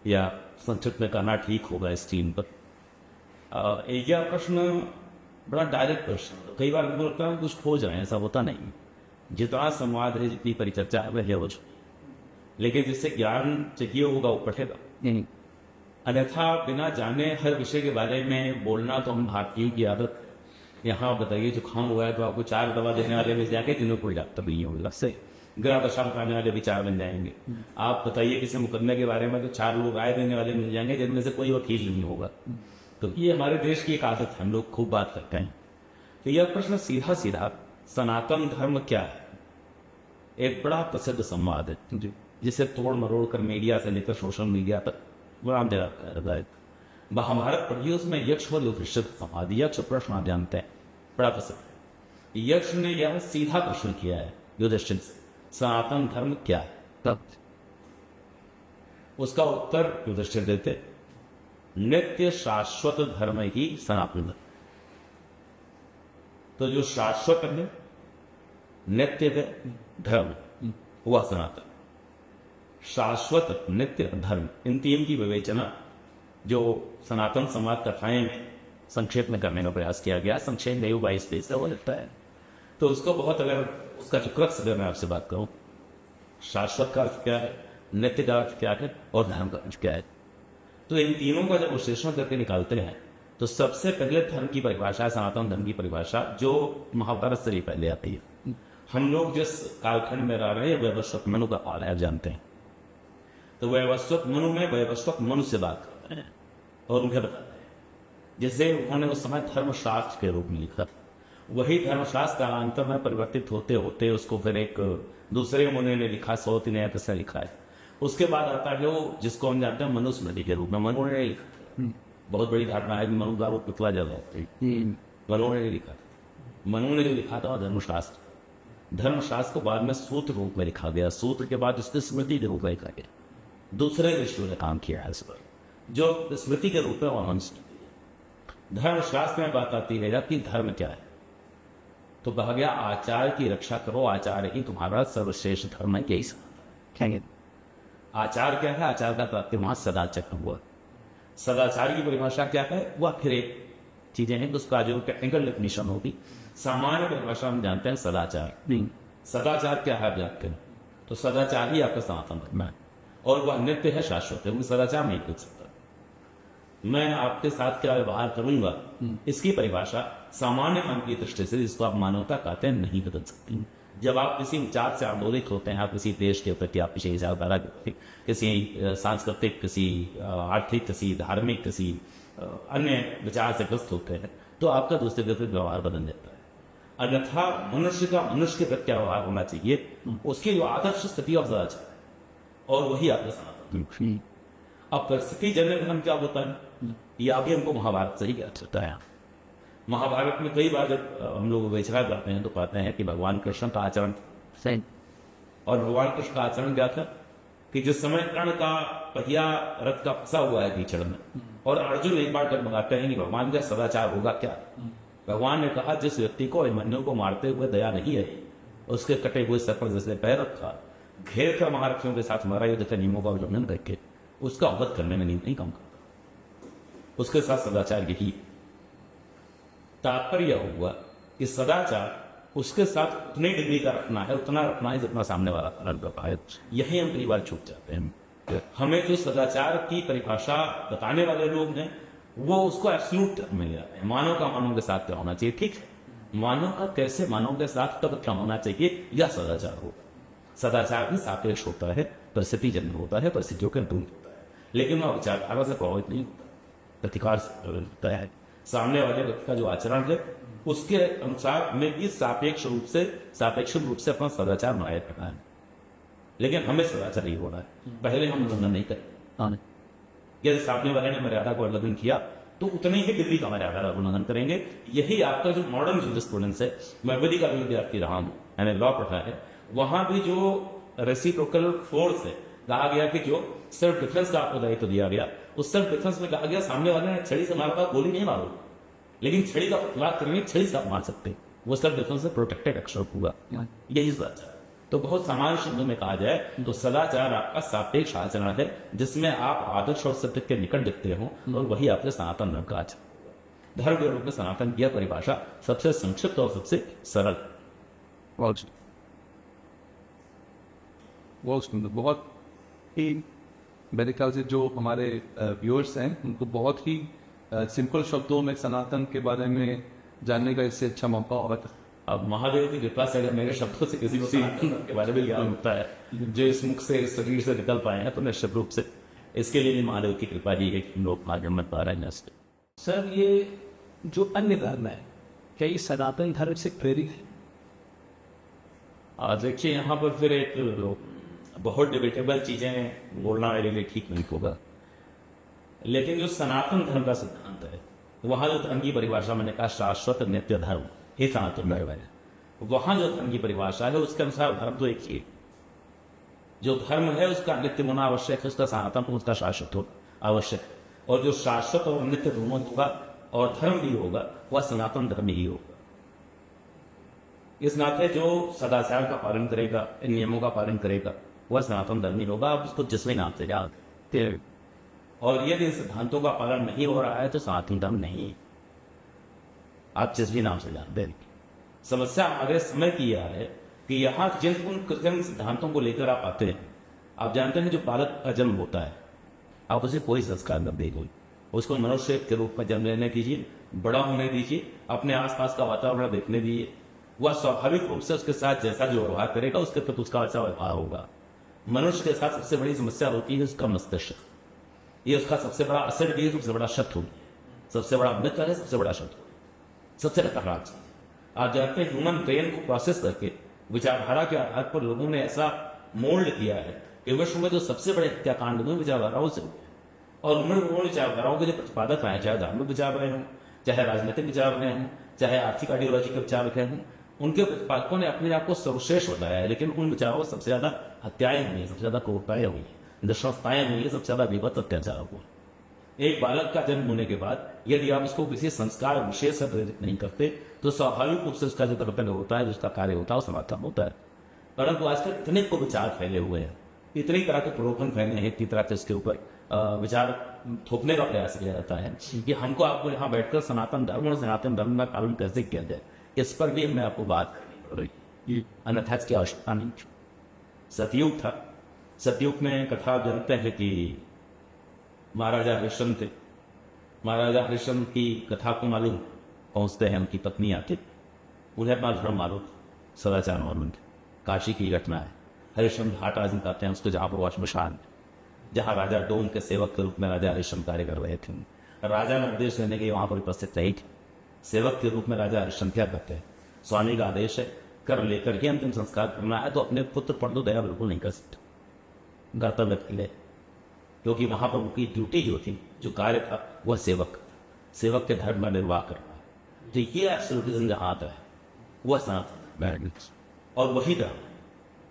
या संक्षिप्त में कहना ठीक होगा इस टीम पर। यह प्रश्न बड़ा डायरेक्ट प्रश्न, कई बार मुझे लगता है कुछ खोज रहे हैं, ऐसा होता नहीं। जितना संवाद है, जितनी परिचर्चा है वह हो, लेकिन जिससे ज्ञान चाहिए होगा वो पढ़ेगा। अन्यथा बिना जाने हर विषय के बारे में बोलना तो हम भारतीयों की आदत। यहाँ बताइए जुकाम हुआ है तो आपको 4 दवा देने वाले मिल जाएंगे जिन्हें कोई डॉक्टर नहीं होगा, सही ग्रह दशा बताने वाले भी 4 बन जाएंगे। आप बताइए किसी मुकदमे के बारे में तो 4 लोग राय देने वाले मिल जाएंगे जिनमें से कोई वकील नहीं होगा। तो ये हमारे देश की एक आदत है, हम लोग खूब बात करते हैं। तो यह प्रश्न सीधा सीधा सनातन धर्म क्या है, एक बड़ा प्रसिद्ध संवाद है जी। जिसे तोड़ मरोड़ कर मीडिया से लेकर सोशल मीडिया तक बड़ा है। महाभारत पढ़िए, उसमें यक्ष और युधिष्ठिर संवाद, यक्ष प्रश्न आप जानते हैं बड़ा प्रसिद्ध है। यक्ष ने यह सीधा प्रश्न किया है युधिष्ठिर से, सनातन धर्म क्या है? तब उसका उत्तर युधिष्ठिर देते, नित्य शाश्वत धर्म ही सनातन धर्म। तो जो शाश्वत है, नित्य है धर्म, वह सनातन। शाश्वत, नित्य, धर्म, इन 3 की विवेचना जो सनातन समाज कथाएं में संक्षेप में करने का प्रयास किया गया, संक्षेप नहीं 22 पेज से वो लगता है। तो उसको बहुत, अगर उसका जो क्रक्स अगर मैं आपसे बात करूं, शाश्वत का अर्थ क्या है, नित्य का अर्थ क्या है और धर्म का अर्थ क्या है, तो इन तीनों का जब विश्लेषण करके निकालते हैं तो सबसे पहले धर्म की परिभाषा, सनातन धर्म की परिभाषा जो महाभारत से ही पहले आती है। हम लोग जिस कालखंड में रह रहे हैं वैवस्वत मनु का काल है, जानते हैं। तो वैवस्वत मनु में वैवस्वत मनु से बात करते हैं और उन्हें बताते हैं, जैसे उन्होंने उस समय धर्मशास्त्र के रूप में लिखा। वही धर्मशास्त्र कालांतर में परिवर्तित होते होते उसको फिर एक दूसरे मुनि ने लिखा, 103 से लिखा है। उसके बाद आता है वो जिसको हम जानते हैं मनुस्मृति के रूप में, मनु ने लिखा। बहुत बड़ी धारणा है कि मनु का वो पिछला जगह मनु ने लिखा। मनु ने जो लिखा था धर्मशास्त्र, धर्मशास्त्र को बाद में सूत्र रूप में लिखा गया, सूत्र के बाद उसके स्मृति के रूप में लिखा गया। दूसरे ऋषियों ने काम किया है इस पर, जो स्मृति के रूप में मनुस्मृति। धर्मशास्त्र में बात आती है कि धर्म क्या है, तो कहा गया आचार की रक्षा करो, आचार ही तुम्हारा सर्वश्रेष्ठ धर्म है। यही आचार क्या है? आचार का तात्पर्य वहां सदाचार हुआ। सदाचार की परिभाषा क्या है? वह फिर एक चीजें हैं, उसका जो टेक्निकल डेफिनेशन होगी। सामान्य परिभाषा हम जानते हैं सदाचार। सदाचार क्या है आप जानते हैं? तो सदाचार ही आपका सनातन धर्म है और वह नित्य है, शाश्वत है, वो सदाचार नहीं पूछ सकता। मैं आपके साथ क्या व्यवहार करूंगा, इसकी परिभाषा सामान्य मन की दृष्टि से, जिसको आप मानवता कहते हैं, नहीं बदल सकती। जब आप किसी विचार से आंदोलित होते हैं, आप किसी देश के प्रति, आप किसी विचारधारा के प्रति, किसी सांस्कृतिक, किसी आर्थिक, किसी धार्मिक, किसी अन्य विचार से ग्रस्त होते हैं, तो आपका दूसरे के प्रति व्यवहार बदल जाता है। अन्यथा मनुष्य का मनुष्य के प्रति व्यवहार होना चाहिए, उसकी जो आदर्श स्थिति और सदाचार है, और वही आपका सनातन। अब परिस्थिति जन्य धर्म क्या होता है, यह अभी हमको महाभारत से ही ज्ञात होता है। महाभारत में कई बार जब हम लोग विचार करते हैं तो पाते हैं कि भगवान कृष्ण का आचरण सही, और भगवान कृष्ण का आचरण क्या था कि जिस समय कर्ण का पहिया रथ का फंसा हुआ है कीचड़ में, और अर्जुन एक बार जब मंगाते हैं कि भगवान का सदाचार होगा क्या, भगवान ने कहा जिस व्यक्ति को अभिमन्यु को मारते हुए दया नहीं है, उसके कटे हुए सर पर जिसने पैर रखा, घेर कर महारथियों के साथ हमारा युद्ध के नियमों का उल्लंघन करके उसका वध करने में नहीं काम करता, उसके साथ सदाचार यही। तात्पर्य हुआ कि सदाचार उसके साथ उतनी डिग्री का रखना है, उतना रखना है जितना सामने वाला पालन कर पाए। यही हम कई बार छूट जाते हैं। हमें जो सदाचार की परिभाषा बताने वाले लोग हैं वो उसको एब्सोल्यूट में ले आते हैं। मानव का मानव के साथ क्या होना चाहिए, ठीक है, मानव का कैसे मानव के साथ कब क्या होना चाहिए, यह सदाचार होगा। सदाचार भी सापेक्ष होता है, परिस्थिति जन्य होता है, परिस्थितियों के अनुकूल होता है, लेकिन वह विचारधारा से प्रभावित नहीं होता, प्रतिकार से होता है। सामने वाले व्यक्ति का जो आचरण है उसके अनुसार में भी सापेक्ष रूप से अपना सदाचार बनाए रखना है, लेकिन हमें सदाचार ही होना है। पहले हम उल्लंघन नहीं करें, यदि सामने वाले ने मर्यादा को उल्लंघन किया तो उतनी ही डिग्री का मर्यादा का उल्लंघन करेंगे। यही आपका जो मॉडर्न जूरिस्प्रूडेंस है, मैं विधि का भी विद्यार्थी रहा हूँ, मैंने लॉ पढ़ा है, वहां भी जो रेसिप्रोकल फोर्स है, कहा गया कि जो सेल्फ डिफेंस का आपको दायित्व दिया गया, उस सेल्फ डिफेंस में कहा गया सामने वाले ने छड़ी से मारा, गोली नहीं मारो, लेकिन छड़ी का प्रतिवाद करने छड़ी से आप मार सकते, वो सेल्फ डिफेंस से प्रोटेक्टेड अक्षर होगा, यही बात है। तो बहुत सामान्य शब्दों में कहा जाए तो सदाचार आपका सापेक्ष आचरण है, जिसमें आप आदर्श और सत्य के निकट दिखते हो, और वही आपके सनातन धर्म का आचरण। धर्म के रूप में सनातन की परिभाषा सबसे संक्षिप्त और सबसे सरल। बहुत ही मेरे ख्याल से जो हमारे व्यूअर्स हैं उनको बहुत ही सिंपल शब्दों में सनातन के बारे में जानने का इससे अच्छा मौका होगा। अब महादेव की कृपा से अगर मेरे शब्दों से किसी को सनातन के बारे में ज्ञान होता है, जो इस मुख से इस शरीर से निकल पाए हैं, तो निश्चित रूप से इसके लिए भी महादेव की कृपा ही है कि लोग आगे मत पा रहे हैं। सर, ये जो अन्य धर्म है, क्या ये सनातन धर्म से प्रेरित है? देखिए, यहाँ पर फिर एक बहुत डिबेटेबल चीजें बोलना मेरे लिए ठीक नहीं होगा, लेकिन जो सनातन धर्म का सिद्धांत है, वहां जो धर्म की परिभाषा मैंने कहा शाश्वत नित्य धर्म ही सनातन धर्म है। वहां जो धर्म की परिभाषा है उसके अनुसार धर्म तो एक ही है। जो धर्म है उसका नित्य होना आवश्यक है, उसका सनातन उसका शाश्वत होना आवश्यक है, और जो शाश्वत और नित्य दोनों होगा और धर्म भी होगा वह सनातन धर्म ही होगा। इस नाते जो सदाचार का पालन करेगा, इन नियमों का पालन करेगा, वह सनातन धर्म ही होगा। आप उसको जिस भी नाम से जानते हैं, और यदि सिद्धांतों का पालन नहीं हो रहा है तो सनातन धर्म नहीं है, आप जिस भी नाम से जानते हैं। समस्या हमारे समय की यह है कि यहाँ जिन उन कृत्रिम सिद्धांतों को लेकर आप आते हैं, आप जानते हैं जो बालक का जन्म होता है, आप उसे कोई संस्कार न देंगे, उसको मनुष्य के रूप में जन्म लेने दीजिए, बड़ा होने दीजिए, अपने आसपास का वातावरण देखने दीजिए, वह स्वाभाविक रूप से उसके साथ जैसा जो व्यवहार करेगा उसके प्रति उसका वैसा व्यवहार होगा। मनुष्य के साथ सबसे बड़ी समस्या होती है उसका मस्तिष्क। ये उसका सबसे बड़ा असर भी है, सबसे बड़ा शत्रु है, सबसे बड़ा मित्र है, सबसे बड़ा शत्रु है, सबसे खतरनाक चीज। आप जानते हैं ह्यूमन ब्रेन को प्रोसेस करके विचारधारा के आधार पर लोगों ने ऐसा मोल्ड किया है कि विश्व में जो सबसे बड़े हत्याकांड हुए विचारधाराओं से हुए, और उन्होंने विचारधाराओं के जो प्रतिपादक रहे, चाहे धार्मिक विचार रहे हों, चाहे राजनीतिक विचार रहे हों, चाहे आर्थिक आइडियोलॉजी के विचार रहे हों, उनके प्रतिपादकों ने अपने आप को सर्वश्रेष्ठ बताया है, लेकिन उन विचारों में सबसे ज्यादा हत्याएं हुई हैं, सबसे ज्यादा क्रूरताएं हुई हैं, नृशंसताएं हुई है, सबसे ज्यादा विभत्त अत्याचार हुआ। एक बालक का जन्म होने के बाद यदि आप उसको किसी संस्कार विशेष से प्रेरित नहीं करते तो स्वाभाविक रूप से उसका जो कर्तव्य होता है, जिसका कार्य होता है, वो समाप्त होता है। परंतु आजकल इतने को विचार फैले हुए हैं, इतनी तरह के प्रलोभन फैले हैं, इतनी तरह से इसके ऊपर विचार थोपने का प्रयास किया जाता है कि हमको आपको यहाँ बैठकर सनातन धर्म और सनातन धर्म का पालन कैसे किया जाए, इस पर भी मैं आपको बात करनी पड़ रही है, अन्यथा इसकी आवश्यकता नहीं। सतयुग था, सतयुग में कथा जानते हैं कि महाराजा हरिश्चंद्र थे। महाराजा हरिश्चंद्र की कथा को मालूम पहुंचते हैं, उनकी पत्नी आती, उन्हें अपना धर्म मालूम, सदाचार मालूम। काशी की घटना है, हरिश्चंद्र घाट राजन कहते हैं उसको, जहां पर श्मशान, जहां राजा डोम के सेवक के रूप में राजा हरिश्चंद्र कार्य कर रहे थे। राजा ने निर्देश देने के वहां पर उपस्थित रही थी। सेवक के रूप में राजा हरिश्चंद्र क्या करते हैं, स्वामी का आदेश है, कर लेकर ही अंतिम संस्कार करना है, तो अपने पुत्र पर तो दया बिल्कुल नहीं कर सकते कर्तव्य के लिए, क्योंकि वहां पर उनकी ड्यूटी जो थी, जो कार्य था, वह सेवक के धर्म का निर्वाह करना। तो ये एब्सोल्यूटिज्म जहां आता है वह सनातन, और वही धर्म है।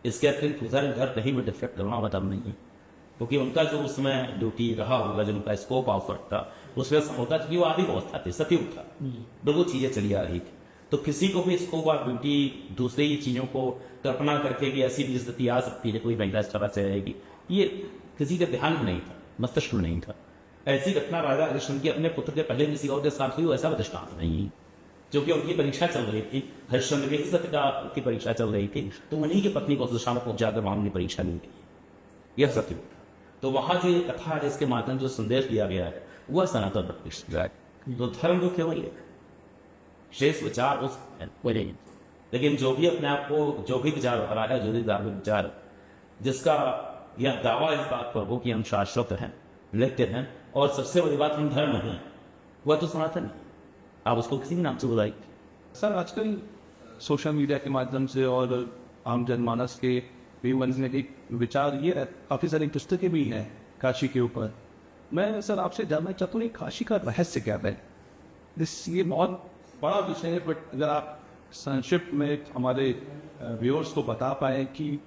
इसके अतिरिक्त दूसरे घर कहीं भी डिफेक्ट करना मतलब नहीं है, क्योंकि उनका जो उसमें ड्यूटी रहा होगा, जो उनका स्कोप ऑफर था, उसमें होता था कि वो आदि अवस्था थी, सतयुग था, दो चीजें चली आ रही थी। तो किसी को भी स्कोप और ड्यूटी दूसरी चीजों को कल्पना करके कि ऐसी भी स्थिति आ सकती है, कोई महिला इस तरह से रहेगी, ये किसी के ध्यान में नहीं था, मस्तिष्क में नहीं था। ऐसी घटना राजा हरिश्चंद्र की अपने पुत्र के पहले किसी और के साथ हुई, ऐसा दृष्टांत नहीं है, क्योंकि उनकी परीक्षा चल रही थी, हरिश्चंद्र की सत्यता की परीक्षा चल रही थी, तो उन्हीं की पत्नी को उस दिशा में पहुंचाकर वहां उनकी परीक्षा नहीं की, यह सत्य। तो वहां जो ये कथा है, इसके माध्यम जो संदेश दिया गया है, वह सनातन धर्म। तो धर्म जो केवल शेष विचार उस, लेकिन जो भी अपने आप को, जो भी विचार हो रहा है, जो भी धार्मिक विचार, जिसका यह दावा इस बात पर हो कि हम शाश्वत हैं, नित्य हैं, और सबसे बड़ी बात हम धर्म हैं, वह तो सनातन है। आप उसको किसी भी नाम से बुलाइए। सर, आजकल सोशल मीडिया के माध्यम से और आम जनमानस के भी मन में एक विचार ये है, काफ़ी सारी पुस्तकें भी हैं काशी के ऊपर। मैं सर आपसे जानना चाहता हूँ काशी का रहस्य क्या है? ये बहुत बड़ा विषय है, बट अगर आप संक्षिप्त में हमारे व्यूअर्स को बता पाए कि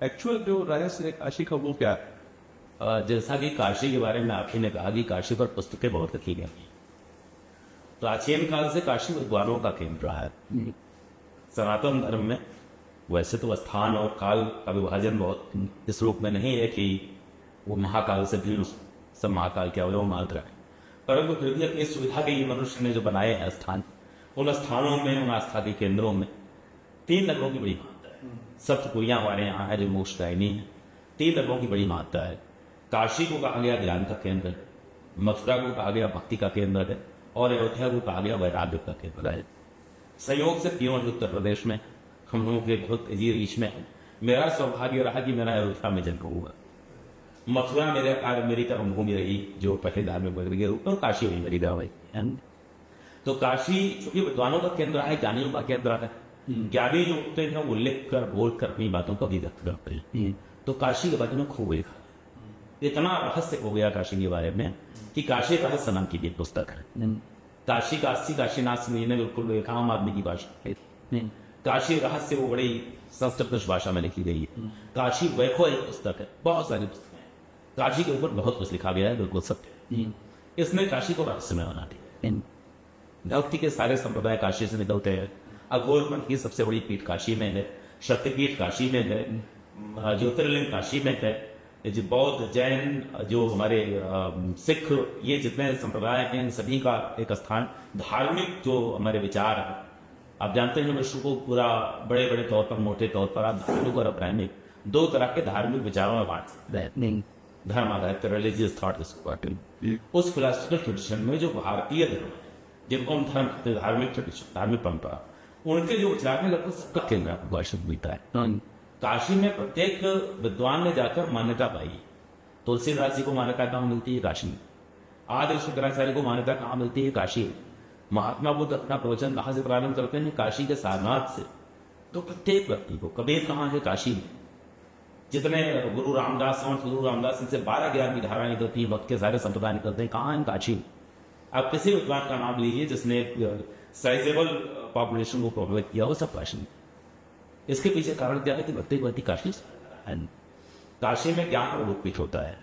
एक्चुअल जो रहस्य है काशी का वो क्या है? जैसा कि काशी के बारे में आप ही ने कहा कि काशी पर पुस्तकें बहुत लिखी गई, प्राचीन काल से काशी विद्वानों का केंद्र रहा है। सनातन धर्म में वैसे तो स्थान और काल का विभाजन बहुत इस रूप में नहीं है कि वो महाकाल से भी सब महाकाल के अवयव मात्र है, परंतु फिर भी अपनी सुविधा के लिए मनुष्य ने जो बनाए हैं स्थान, उन स्थानों में, उन आस्था के केंद्रों में 3 नगरों की बड़ी महत्ता है। सप्तपुरियां हमारे यहाँ है जो मोक्षदायिनी है। 3 नगरों की बड़ी महत्ता है। काशी को कहा गया ज्ञान का केंद्र है, मथुरा को कहा गया भक्ति का केंद्र है, और अयोध्या को कहा गया वैराग्य का केंद्र है। संयोग से तीनों उत्तर प्रदेश में हम लोगों के बहुत तेजी रीच में है। मेरा सौभाग्य रहा कि मेरा अयोध्या में जन्म हुआ। मथुरा मेरी कर्मभूमि रही जो पहले धार्मिक बदल के रूप में, और काशी वही मेरी गाँव है। तो काशी चूंकि विद्वानों का केंद्र है, ज्ञानियों का केंद्र है, ज्ञानी जो होते हैं वो लिख कर बोल कर अपनी बातों को भी व्यक्त करते हैं। तो काशी के बारे में खूब लिखा, इतना रहस्य हो गया काशी के बारे में कि काशी रहस्य नाम की भी पुस्तक है। काशी काशीनाथ ने बिल्कुल एक आम आदमी की भाषा है। काशी रहस्य वो बड़ी संस्कृत भाषा में लिखी गई है। काशी वैखो एक पुस्तक है, बहुत सारी पुस्तकें हैं। काशी के ऊपर बहुत कुछ लिखा गया है, बिल्कुल सत्य। इसने काशी को रहस्य में बना दिया। भक्ति के सारे संप्रदाय काशी से निकलते हैं। अघोरपंथ की सबसे बड़ी पीठ काशी में है, शक्तिपीठ काशी में है, ज्योतिर्लिंग काशी में है। जो बौद्ध, जैन, जो हमारे सिख, ये जितने संप्रदाय हैं, इन सभी का एक स्थान। धार्मिक जो हमारे विचार है, आप जानते हैं विश्व को पूरा बड़े बड़े तौर पर, मोटे तौर पर आप धार्मिक और अप्रायमिक 2 तरह के धार्मिक विचारों में बांट सकते हैं। धर्म आधारित रिलीजियस थॉट, उस फिलोसफिकल ट्रेडिशन में जो भारतीय धर्म है, जिनको हम धर्म कहते हैं, धार्मिक ट्रेडिशन, धार्मिक परंपरा, उनके जो विचार में लगभग सबका केंद्र भाषण मिलता है। काशी में प्रत्येक विद्वान ने जाकर मान्यता पाई। तुलसीदास जी को मान्यता कहाँ मिलती है? काशी में। आदि शंकराचार्य को मान्यता कहाँ मिलती है? काशी में। महात्मा बुद्ध अपना प्रवचन कहाँ से प्रारंभ करते हैं? काशी के सारनाथ से। तो प्रत्येक व्यक्ति को, कबीर कहाँ है? काशी में। जितने गुरु रामदास इनसे 12 ज्ञान की धाराएं निकलती है, भक्त के सारे संप्रदाय निकलते हैं, कहाँ है? काशी में। आप किसी विद्वान का नाम लीजिए जिसने साइजेबल पॉपुलेशन को प्रभावित किया हो, सब काशी में। इसके पीछे कारण क्या है कि भक्ति काशी है। काशी में ज्ञान का रूपीठ होता है।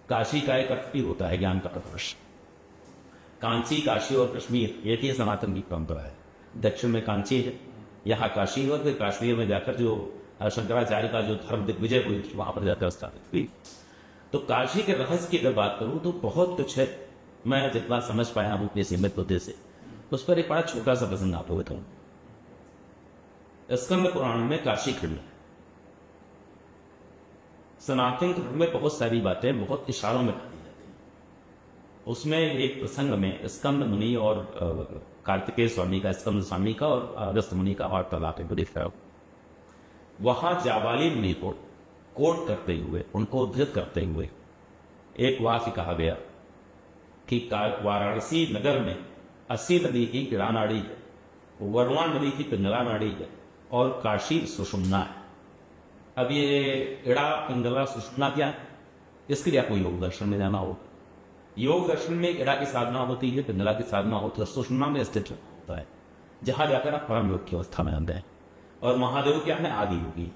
काशी का एक अर्थ भी होता है ज्ञान का प्रकाश। कांची, काशी और कश्मीर, ये भी सनातन की परंपरा है। दक्षिण में कांची है, यहाँ काशी, और फिर काश्मीर में जाकर जो शंकराचार्य का जो धर्म दिग्विजय हुई थी, वहां पर जाकर स्थापित हुई। तो काशी के रहस्य की अगर बात करूं तो बहुत कुछ है। मैं जितना समझ पाया हूं अपने सीमित बुद्धि से, उस पर एक बड़ा छोटा सा प्रसंग आप होता हूं। स्कंद पुराण में काशी खंड है। सनातन धर्म में बहुत सारी बातें बहुत इशारों में कही जाती हैं। उसमें एक प्रसंग में स्कंद मुनि और कार्तिकेय स्वामी का, स्कंद स्वामी का और अगस्त मुनि का वार्तालाप है, दिख रहा हो। वहां जाबाली मुनि को कोट करते हुए, उनको उद्धृत करते हुए एक वाक्य कहा गया कि वाराणसी नगर में 80 नदी की गिरा नाड़ी है, वरुणा नदी की पिंगला नाड़ी है, और काशी सुषुम्ना है। अब ये इड़ा, पिंगला, सुषुम्ना क्या है? इसके लिए आपको योग दर्शन में जाना होगा। योग दर्शन में इड़ा की साधना होती है, पिंगला की साधना होती है, सुषुम्ना में स्थित होता है, जहां जाकर आप परम योग की अवस्था में आते हैं। और महादेव क्या है? आदि योगी।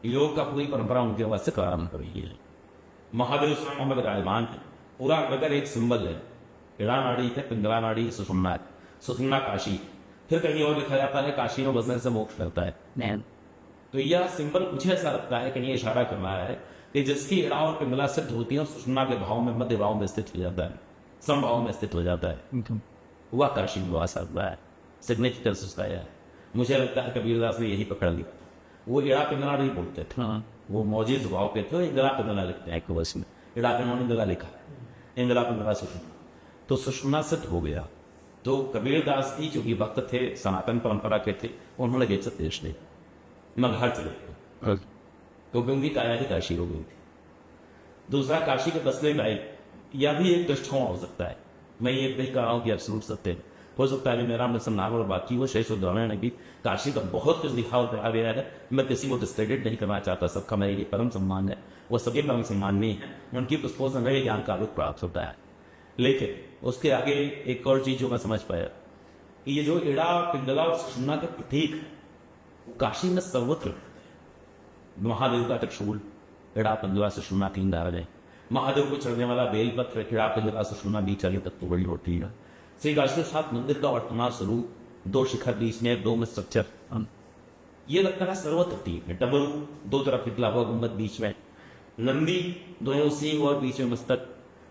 योग का पूरी परंपरा उनके अवस्था से प्रारंभ करी है। महादेव स्वयं में विराजमान है। पूरा नगर एक सिंबल है। इड़ा नाड़ी है, पिंगला नाड़ी, सुषुम्ना है। सुषुम्ना काशी। फिर कहीं और लिखा जाता है काशी में बसने से मोक्ष मिलता है। तो यह सिंबल मुझे ऐसा लगता है कि ये इशारा कर रहा है कि जिसकी इड़ा और पिंगला सिद्ध होती है, सुषुम्ना के भाव में, मध्य भाव में स्थित हो जाता है, समभाव में स्थित हो जाता है, वह काशी में वास हुआ है, सिग्निफिकेंस उसका है। मुझे लगता है कबीरदास ने यही पकड़ लिया। वो इड़ा पिंगला नहीं बोलते थे, वो मौजिज भाव के थे, इंगला पिंगला लिखते हैं। वर्ष में इड़ा पिंगला इंगला लिखा है, इंगला पिंगला सुषुम्ना। तो सुषुम्ना सिद्ध हो गया। तो कबीरदास जी जो कि भक्त थे, सनातन परंपरा के थे, उन्होंने बेचत देश ले मगहर चले गए। तो उनकी काया ही काशी हो गई थी। दूसरा, काशी के बसने में यह भी एक दृष्टिकोण हो सकता है। मैं ये नहीं कह रहा हूँ कि एब्सोल्यूट सत्य है। हो सकता है मेरा अनुसंधान और बाकी वो शेष उदाहरण है कि काशी का बहुत कुछ लिखा हुआ गया है। मैं किसी को डिस्क्रेडिट नहीं करना चाहता, सबका मेरे परम सम्मान है, वो सभी परम सम्माननीय है। उनकी पुस्तकों से नए ज्ञान का आलोक प्राप्त होता है। लेकिन उसके आगे एक और चीज जो मैं समझ पाया कि ये जो इड़ा, पिंगला और सुषुम्ना के प्रतीक है, काशी में सर्वत्र। महादेव का त्रिशूल, इड़ा, पिंगला, सुषुम्ना 3 धाराएं। महादेव को चढ़ने वाला बेलपत्र, इड़ा, पिंगला, सुषुम्ना 20 आगे तक तो बड़ी होती है। श्री काशी विश्वनाथ मंदिर का वर्तमान स्वरूप, 2 शिखर बीच में, 2 में स्ट्रक्चर, ये लगता है सर्वत्र ठीक है। डबल 2 तरफ निकला हुआ गुंबद, बीच में नंदी, दोनों सिंह और बीच में मस्तक।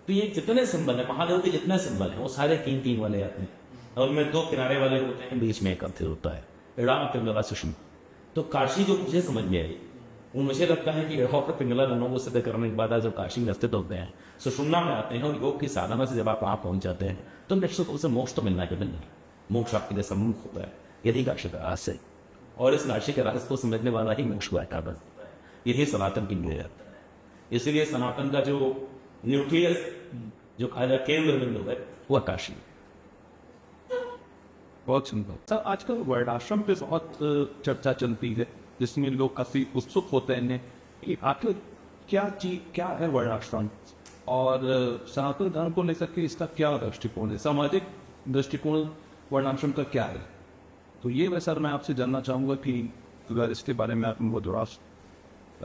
तो ये जितने सिंबल है महादेव के, जितने सिंबल है वो सारे 3-3 वाले आते हैं, और उनमें 2 किनारे वाले होते हैं, बीच में एक अंतर होता है। राम पिंगला सुषमा। तो काशी जो मुझे समझ में आई, वो मुझे लगता है कि और पिंगला दोनों को सिद्ध करने के बाद जब काशी में स्थित होते हैं, सुषुम्ना में आते हैं, और योग की साधना से जब आप वहां पहुंच जाते हैं तो निश्चित रूप से मोक्ष तो मिलना है, मोक्ष आपके लिए सम्मुख होता है। यही काशी का रहस्य है, और इस राशि के रहस्य को समझने वाला ही मोक्ष को आता है। यही सनातन की मूल्य है। इसलिए सनातन का जो न्यूक्लियस, जो केंद्र बिंदु है, वो काशी। बहुत सुंदर सर। आजकल वर्णाश्रम पे बहुत चर्चा चलती है, जिसमें लोग काफी उत्सुक होते हैं कि आखिर क्या है वर्णाश्रम, और सनातन धर्म को लेकर के इसका क्या दृष्टिकोण है, सामाजिक दृष्टिकोण वर्णाश्रम का क्या है। तो ये मैं सर, मैं आपसे जानना चाहूंगा कि अगर इसके बारे में आप मुझे थोड़ा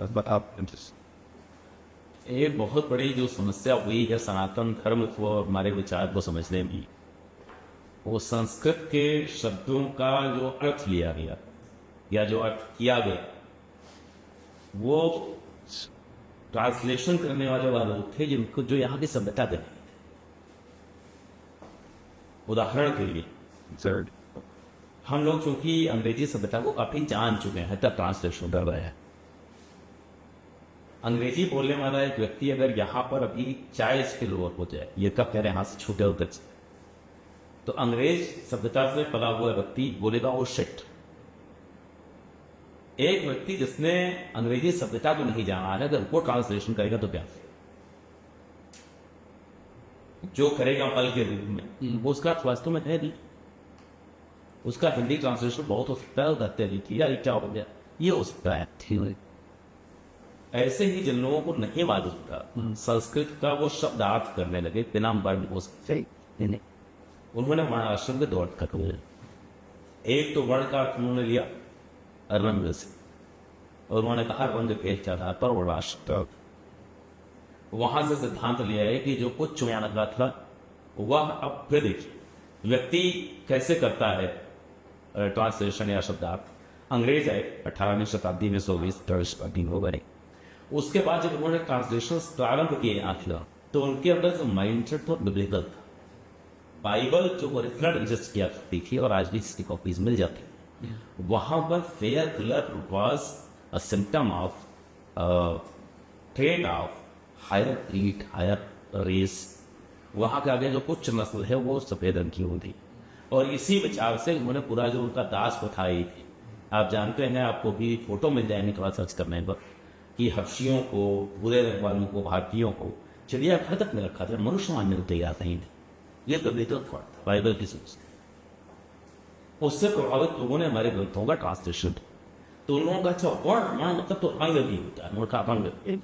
बता। एक बहुत बड़ी जो समस्या हुई है सनातन धर्म को और हमारे विचार को समझने में, वो संस्कृत के शब्दों का जो अर्थ लिया गया या जो अर्थ किया गया, वो ट्रांसलेशन करने वाले लोग थे जिनको, जो यहाँ की सभ्यता देने। उदाहरण के लिए हम लोग चूंकि अंग्रेजी सभ्यता को काफी जान चुके हैं, तब ट्रांसलेशन कर रहे हैं। अंग्रेजी बोलने वाला एक व्यक्ति अगर यहाँ पर अभी चाय के लोअर हो जाए, ये कब कह रहे हैं हाथ से छूटे होते, तो अंग्रेज सभ्यता से पला हुआ व्यक्ति बोलेगा वो शिट। एक व्यक्ति जिसने अंग्रेजी सभ्यता को नहीं जाना है, अगर वो ट्रांसलेशन करेगा तो क्या, जो करेगा पल के रूप में, वो उसका वास्तव में है नहीं। उसका हिंदी ट्रांसलेशन बहुत हो सकता है, कहते हैं कि यार क्या हो गया, ये हो सकता है। ऐसे ही जिन लोगों को नहीं मालूम था, संस्कृत का वो शब्दार्थ करने लगे बिना वर्ण हो सकते, उन्होंने वर्णाश्रम के दौड़ कर लिया। एक तो वर्ण का अर्थ उन्होंने लिया रंग से, और उन्होंने कहा रंग के आधार पर वर्णाश्रम। वहां से सिद्धांत लिया है कि जो कुछ चुयाना था वह अब फिर देखिए व्यक्ति कैसे करता है ट्रांसलेशन या शब्दार्थ। अंग्रेज आए 18वीं शताब्दी में, 120 शताब्दी हो गए। उसके बाद जब उन्होंने ट्रांसलेशन प्रारंभ किए आखिर, तो उनके अंदर जो माइंडसेट था बिल्कुल था। बाइबल जो ओरिजिनल एग्जिस्ट किया करती थी और आज भी इसकी कॉपीज मिल जाती, वहां पर fair colour was a symptom of trade off higher creed, higher race. वहां के आगे जो कुछ नस्ल है वो सफेद रंग की होती, और इसी विचार से उन्होंने पूरा जो उनका दास प्रथा थी, आप जानते हैं, आपको भी फोटो मिल जाएंगे थोड़ा सर्च करने पर, कि हबशियों को, बुरे रंग वालों को, भारतीयों को चिड़ियाघर तक में रखा था, मनुष्य मानने को तैयार नहीं थे। ये बिब्लिकल थॉट था, बाइबल की सोच। उससे प्रभावित लोगों ने हमारे ग्रंथों का ट्रांसलेशन, तो उन लोगों का अच्छा वर्ण मतलब तो रंग भी होता है, उनका रंग,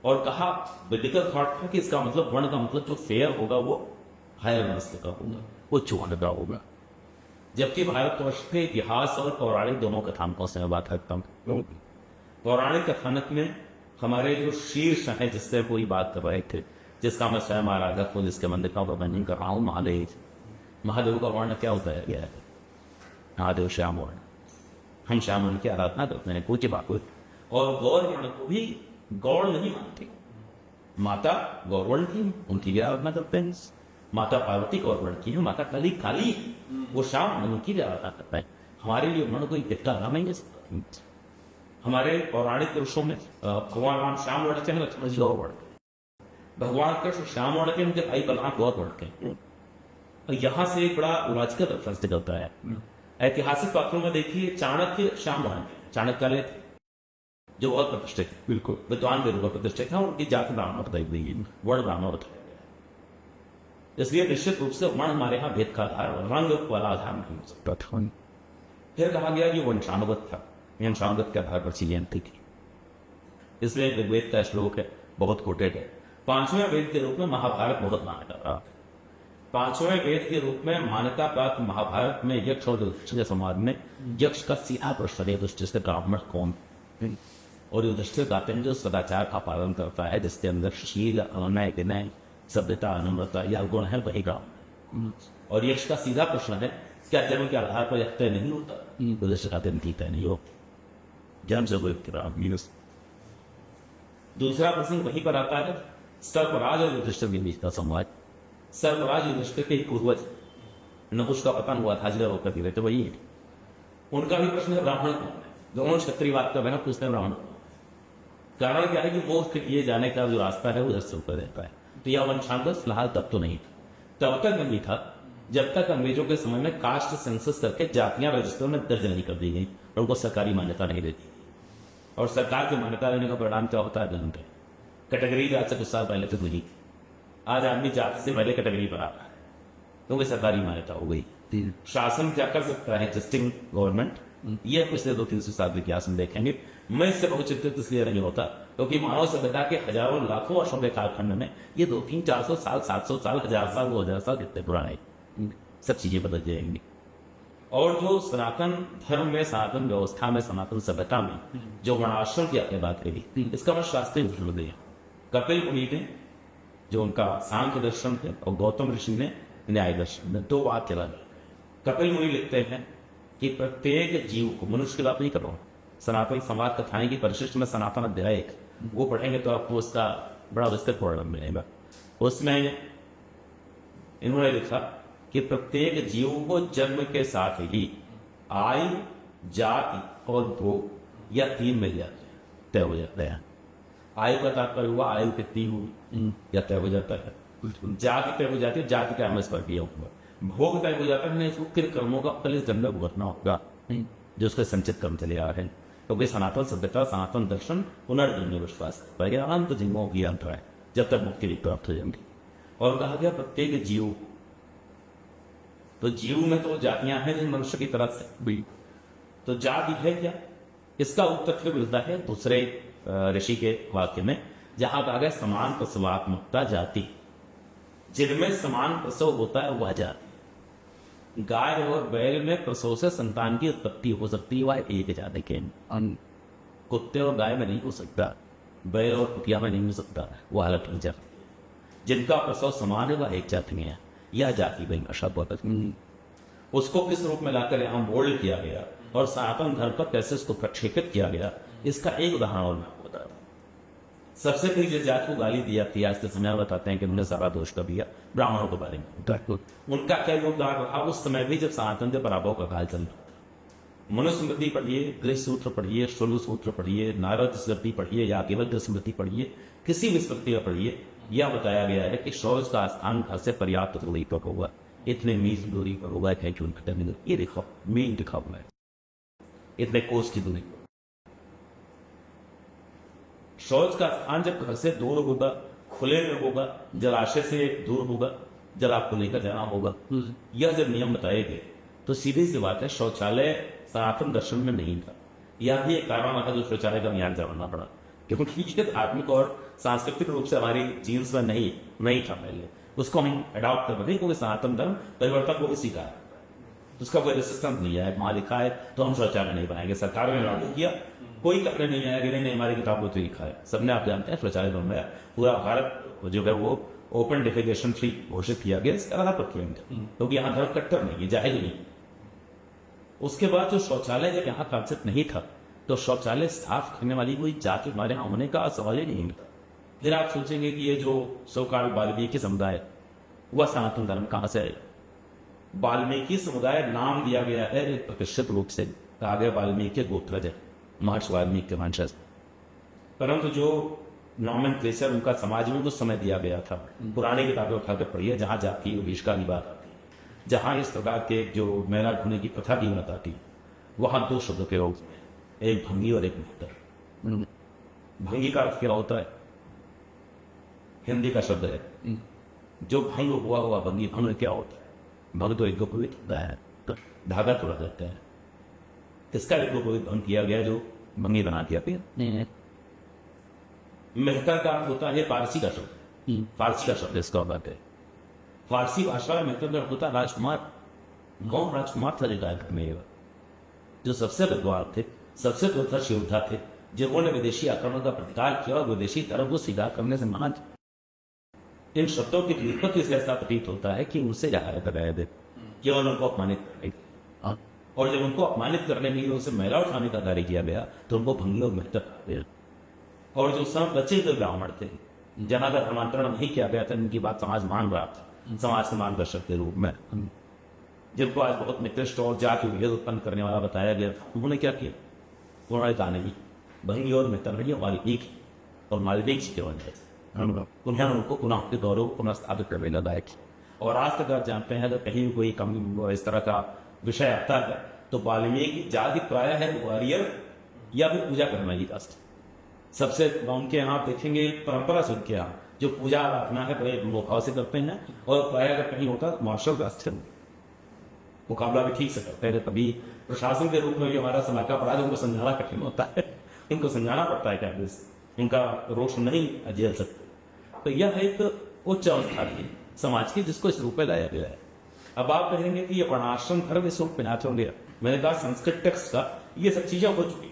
और कहा बिब्लिकल थॉट था कि इसका मतलब वर्ण का मतलब जो फेयर होगा वो हायर नस्ल का होगा, वो चौहन का होगा। जबकि भारतवर्ष के इतिहास और पौराणिक दोनों कथानकों से मैं बात करता हूँ। पौराणिक कथानक में हमारे जो शीर्ष हैं जिससे कोई बात कर रहे थे, जिसका मैं स्वयं आराधक हूँ, जिसके मंदिर का वर्णन कर रहा हूँ, महादेव। महादेव का वर्ण क्या होता है? क्या है? महादेव श्याम वर्ण। हम श्याम वर्ण की आराधना करते हैं, पूज्य बात। और गौर वर्ण को भी गौड़ नहीं मानते। माता गौरवर्ण की, उनकी भी आराधना करते हैं। माता पार्वती गौरवर्ण की है, माता काली काली, वो श्याम वर्ण की भी आराधना करता है। हमारे लिए वर्ण कोई दिखता रहा नहीं है। हमारे पौराणिक पुरुषों में भगवान राम श्याम वर्ण के हैं, लक्ष्मण जी गौर वर्ण के। भगवान कृष्ण श्याम वर्ण के, उनके भाई बलराम गौर वर्ण के। यहाँ से एक बड़ा लॉजिकल रेफरेंस निकलता है। ऐतिहासिक पात्रों में देखिए, चाणक्य श्याम वर्ण के, चाणक्य जो बहुत प्रतिष्ठित है, बिल्कुल विद्वान के रूप में प्रतिष्ठित है, उनकी जाति ब्राह्मण बताई गई है, वर्ण ब्राह्मण बताया गया। इसलिए निश्चित रूप से वर्ण हमारे यहाँ भेद का आधार, रंग वाला आधार नहीं हो सकता। फिर कहा गया कि वंशानुगत था, वंशानुगत के आधार पर चीजें थी। इसलिए ऋग्वेद का श्लोक है, बहुत कोटेड है। 5वें वेद के रूप में महाभारत बहुत माना जाता है। 5वें वेद के रूप में मान्यता प्राप्त महाभारत में यक्ष और युधिष्ठिर के संवाद में यक्ष का सीधा प्रश्न है, युधिष्ठिर से ब्राह्मण कौन? और युधिष्ठिर कहते हैं जो सदाचार का पालन करता है, जिसके अंदर शील, अनय, विनय, सभ्यता, अनम्रता या गुण है, वही ब्राह्मण। और यक्ष का सीधा प्रश्न है, क्या जन्म के आधार पर यह तय नहीं होता? तो दर्शक आते नहीं, तय नहीं हो, जन्म से कोई मीनस। दूसरा प्रश्न वहीं पर आता है, सर्पराज और युधिष्ठिर के बीच का संवाद। सर्पराज युधिष्ठिर के पूर्वज नहुष का पतन हुआ था, अजगर होकर गिरे थे, वही है। उनका भी प्रश्न है ब्राह्मण कौन है? दोनों क्षत्रिय बात कर रहे हैं, पूछते हैं ब्राह्मण। कारण क्या है कि मोक्ष के लिए जाने का जो रास्ता है उधर से ऊपर रहता है। तो यह वंशांतर फिलहाल तब तो नहीं था, तब तक नहीं था जब तक अंग्रेजों के समय में कास्ट सेंसस करके जातियां रजिस्टर में दर्ज नहीं कर दी गई और उनको सरकारी मान्यता नहीं देती। और सरकार की मान्यता देने का परिणाम क्या होता है? जनते कैटेगरी आज से कुछ साल पहले तक नहीं, आज आदमी जाति से पहले कैटेगरी पर आ रहा है क्योंकि सरकारी मान्यता हो गई। शासन क्या कर सकता है? जस्टिंग गवर्नमेंट, ये पिछले 200-300 साल के इतिहास में देखेंगे। मैं इससे बहुत चिंतित इसलिए नहीं होता क्योंकि मानव सभ्यता के हजारों लाखों वर्षों के कालखंड में ये 200-300-400 साल, 700 साल, 1000 साल, 2000 साल कितने पुराने, सब चीजें बदल जाएंगी। और जो सनातन धर्म में, सनातन व्यवस्था में, सनातन सभ्यता में जो वर्णाश्रम की आपने बात करी, इसका मैं शास्त्रीय उदाहरण दिया। कपिल मुनि ने जो उनका सांख्य दर्शन थे और गौतम ऋषि ने न्याय दर्शन, दो बात चला। कपिल मुनि लिखते हैं कि प्रत्येक जीव को, मनुष्य की बात नहीं कर रहा हूं, सनातन संवाद कथाएं की परिशिष्ट में सनातन अध्याय 1 वो पढ़ेंगे तो आपको उसका बड़ा विस्तृत वर्णन मिलेगा। उसमें इन्होंने लिखा कि प्रत्येक जीव को जन्म के साथ ही आयु, जाति और भोग या 3 मिल जाते हैं, तय हो जाते हैं। आयु का तात्पर्य हुआ आयु कितनी हुई या तय हो जाता है, जाति तय हो जाती है, जाति का एमएस पर किया होगा, भोग तय हो जाता है, इसको किन कर्मों का पहले जन्म भुगतना होगा जो उसके संचित कर्म चले आ रहे हैं। क्योंकि सनातन सभ्यता, सनातन दर्शन पुनर्जन्म में विश्वास है, अंत जन्मों की अंत है जब तक मुक्ति नहीं प्राप्त हो जाएंगी। और कहा गया प्रत्येक जीव, तो जीव में तो जातियां हैं जिन मनुष्य की तरफ से भी, तो जाति है क्या? इसका उत्तर फिर मिलता है दूसरे ऋषि के वाक्य में, जहां कहा गया समान प्रसवात्मकता जाति, जिनमें समान प्रसव होता है वह जाति। गाय और बैल में प्रसव से संतान की उत्पत्ति हो सकती है, वह एक जाति के। कुत्ते और गाय में नहीं हो सकता, बैल और कुतिया में नहीं हो सकता, वह अलग जाति। जिनका प्रसव समान है वह एक जाति में है, यह जाति भाई शब्द उसको किस रूप में लाकर यहां मोल्ड किया गया और सनातन धर्म पर कैसे उसको प्रक्षेपित किया गया, इसका एक उदाहरण और मैं आपको बता रहा हूं। सबसे पहले जिस जाति को गाली दी जाती है आज के समय बताते हैं कि उन्होंने सारा दोष कर दिया ब्राह्मणों के बारे में। उनका क्या योगदान रहा उस समय भी जब सनातन के पराभव का काल चल रहा था। मनुस्मृति पढ़िए, गृह सूत्र पढ़िए, शोलु सूत्र पढ़िए, नारद स्मृति पढ़िए या केवल स्मृति पढ़िए, किसी भी स्मृति में पढ़िए, यह बताया गया है कि शौच का स्थान घर से पर्याप्त दूरी पर होगा, इतने मील दूरी पर होगा, ये देखो मील दिखा हुआ है, इतने कोस की दूरी पर। शौच का स्थान जब घर से दूर होगा, खुले में होगा, जलाशय से दूर होगा, जल आपको लेकर जाना होगा, यह जब नियम बताए गए तो सीधी सी बात है शौचालय सनातन दर्शन में नहीं था। यह भी एक कारण रहा जो शौचालय का ज्ञान जानना पड़ा, क्योंकि धार्मिक और सांस्कृतिक रूप से हमारी जीन्स में नहीं था पहले, उसको हम अडॉप्ट कर रहे क्योंकि सनातन धर्म परिवर्तन को भी सीखा है, उसका कोई रेसिस्टेंस नहीं है। वहां लिखा है तो हम शौचालय नहीं बनाएंगे, सरकार ने लागू किया, कोई करने नहीं आया कि नहीं हमारी किताबों तो लिखा है, सबने आप जानते हैं शौचालय बन गया, पूरा भारत जो है वो ओपन डिफिकेशन फ्री घोषित किया गया, इसका आधार पर क्योंकि यहाँ धर्म कट्टर नहीं है, जाहिर नहीं। उसके बाद जो शौचालय जब यहाँ कॉन्सेप्ट नहीं था तो शौचालय साफ करने वाली कोई जाति हमारे यहाँ होने का सवाल ही नहीं था। फिर आप सोचेंगे कि ये जो सो-कॉल्ड वाल्मीकि समुदाय वह सनातन धर्म कहां से आया? वाल्मीकि समुदाय नाम दिया गया है प्रतिष्ठित रूप से, कहा गया वाल्मीकि गोत्रज है, महर्षि वाल्मीकि के वंशज, परंतु जो नॉमेनक्लेचर उनका समाज में उस समय दिया गया था, पुरानी किताबें उठाकर पढ़िए जहां जाति विभीषिका की बात आती है, जहां इस प्रकार के जो मेला ढूंढने की प्रथा की बात आती है, वहां 2 शब्द के रूप में, एक भंगी और एक मेहतर। भंगी का अर्थ क्या होता है? हिंदी का शब्द है, जो भंग हुआ भंगी। भंग क्या होता है? भंग तो एक पवित्र होता है, तो धागा तोड़ा जाता है, इसका एक पवित्र भंग किया गया जो भंगी बना दिया। फिर मेहतर का अर्थ होता है पारसी का शब्द, फारसी का शब्द इसका बात है। फारसी भाषा में मेहतर का अर्थ होता है राजकुमार। कौन राजकुमार था में जो सबसे विद्वान थे, सबसे प्रथम योद्धा थे, जिन्होंने विदेशी आक्रमण का प्रतिकार किया और विदेशी धर्म को स्वीकार करने से मना। इन शब्दों की व्युत्पत्ति से ऐसा प्रतीत होता है कि उनसे जाया कराया दे, केवल उनको अपमानित करने, और जब उनको अपमानित करने के लिए उनसे महिला उठाने का कार्य किया गया तो उनको भंगी और मृतक कहा गया। और जो सब बचे हुए ब्राह्मण थे, जहां का धर्मांतरण नहीं किया गया था, उनकी बात समाज मान रहा था, समाज के मार्गदर्शक के रूप में, जिनको आज बहुत निकृष्ट और जाति भेद उत्पन्न करने वाला बताया गया था, उन्होंने क्या किया? उन्होंने कहा नहीं, भंगी और मृतक नहीं, वाल्मीकि और मालवीक जी के वजह से उन्होंने उनको पुनः के दौरों को पुनः स्थापित करने लगा। और आज तक आप जानते हैं, अगर कहीं कोई कम इस तरह का विषय आता है तो वाल्मीकि जाति प्राय है वॉरियर या फिर पूजा करना ही कास्ट। सबसे उनके यहाँ आप देखेंगे परंपरा से उनके यहाँ जो पूजा आराधना है बड़े मुखाव से करते हैं, और प्राय अगर कहीं होता है मार्शल कास्ट है, मुकाबला भी ठीक से करते हैं। तभी प्रशासन के रूप में भी हमारा समाज का अपराध उनको समझाना कठिन होता है, इनको समझाना पड़ता है क्या इनका रोष नहीं झेल सकते। तो यह एक उच्च अवस्था थी समाज की जिसको इस रूप में लाया गया है। अब आप कहेंगे कि ये वर्णाश्रम धर्म इस रूप में ना छोड़ गया, मैंने कहा संस्कृत टेक्स्ट का ये सब चीजें हो चुकी,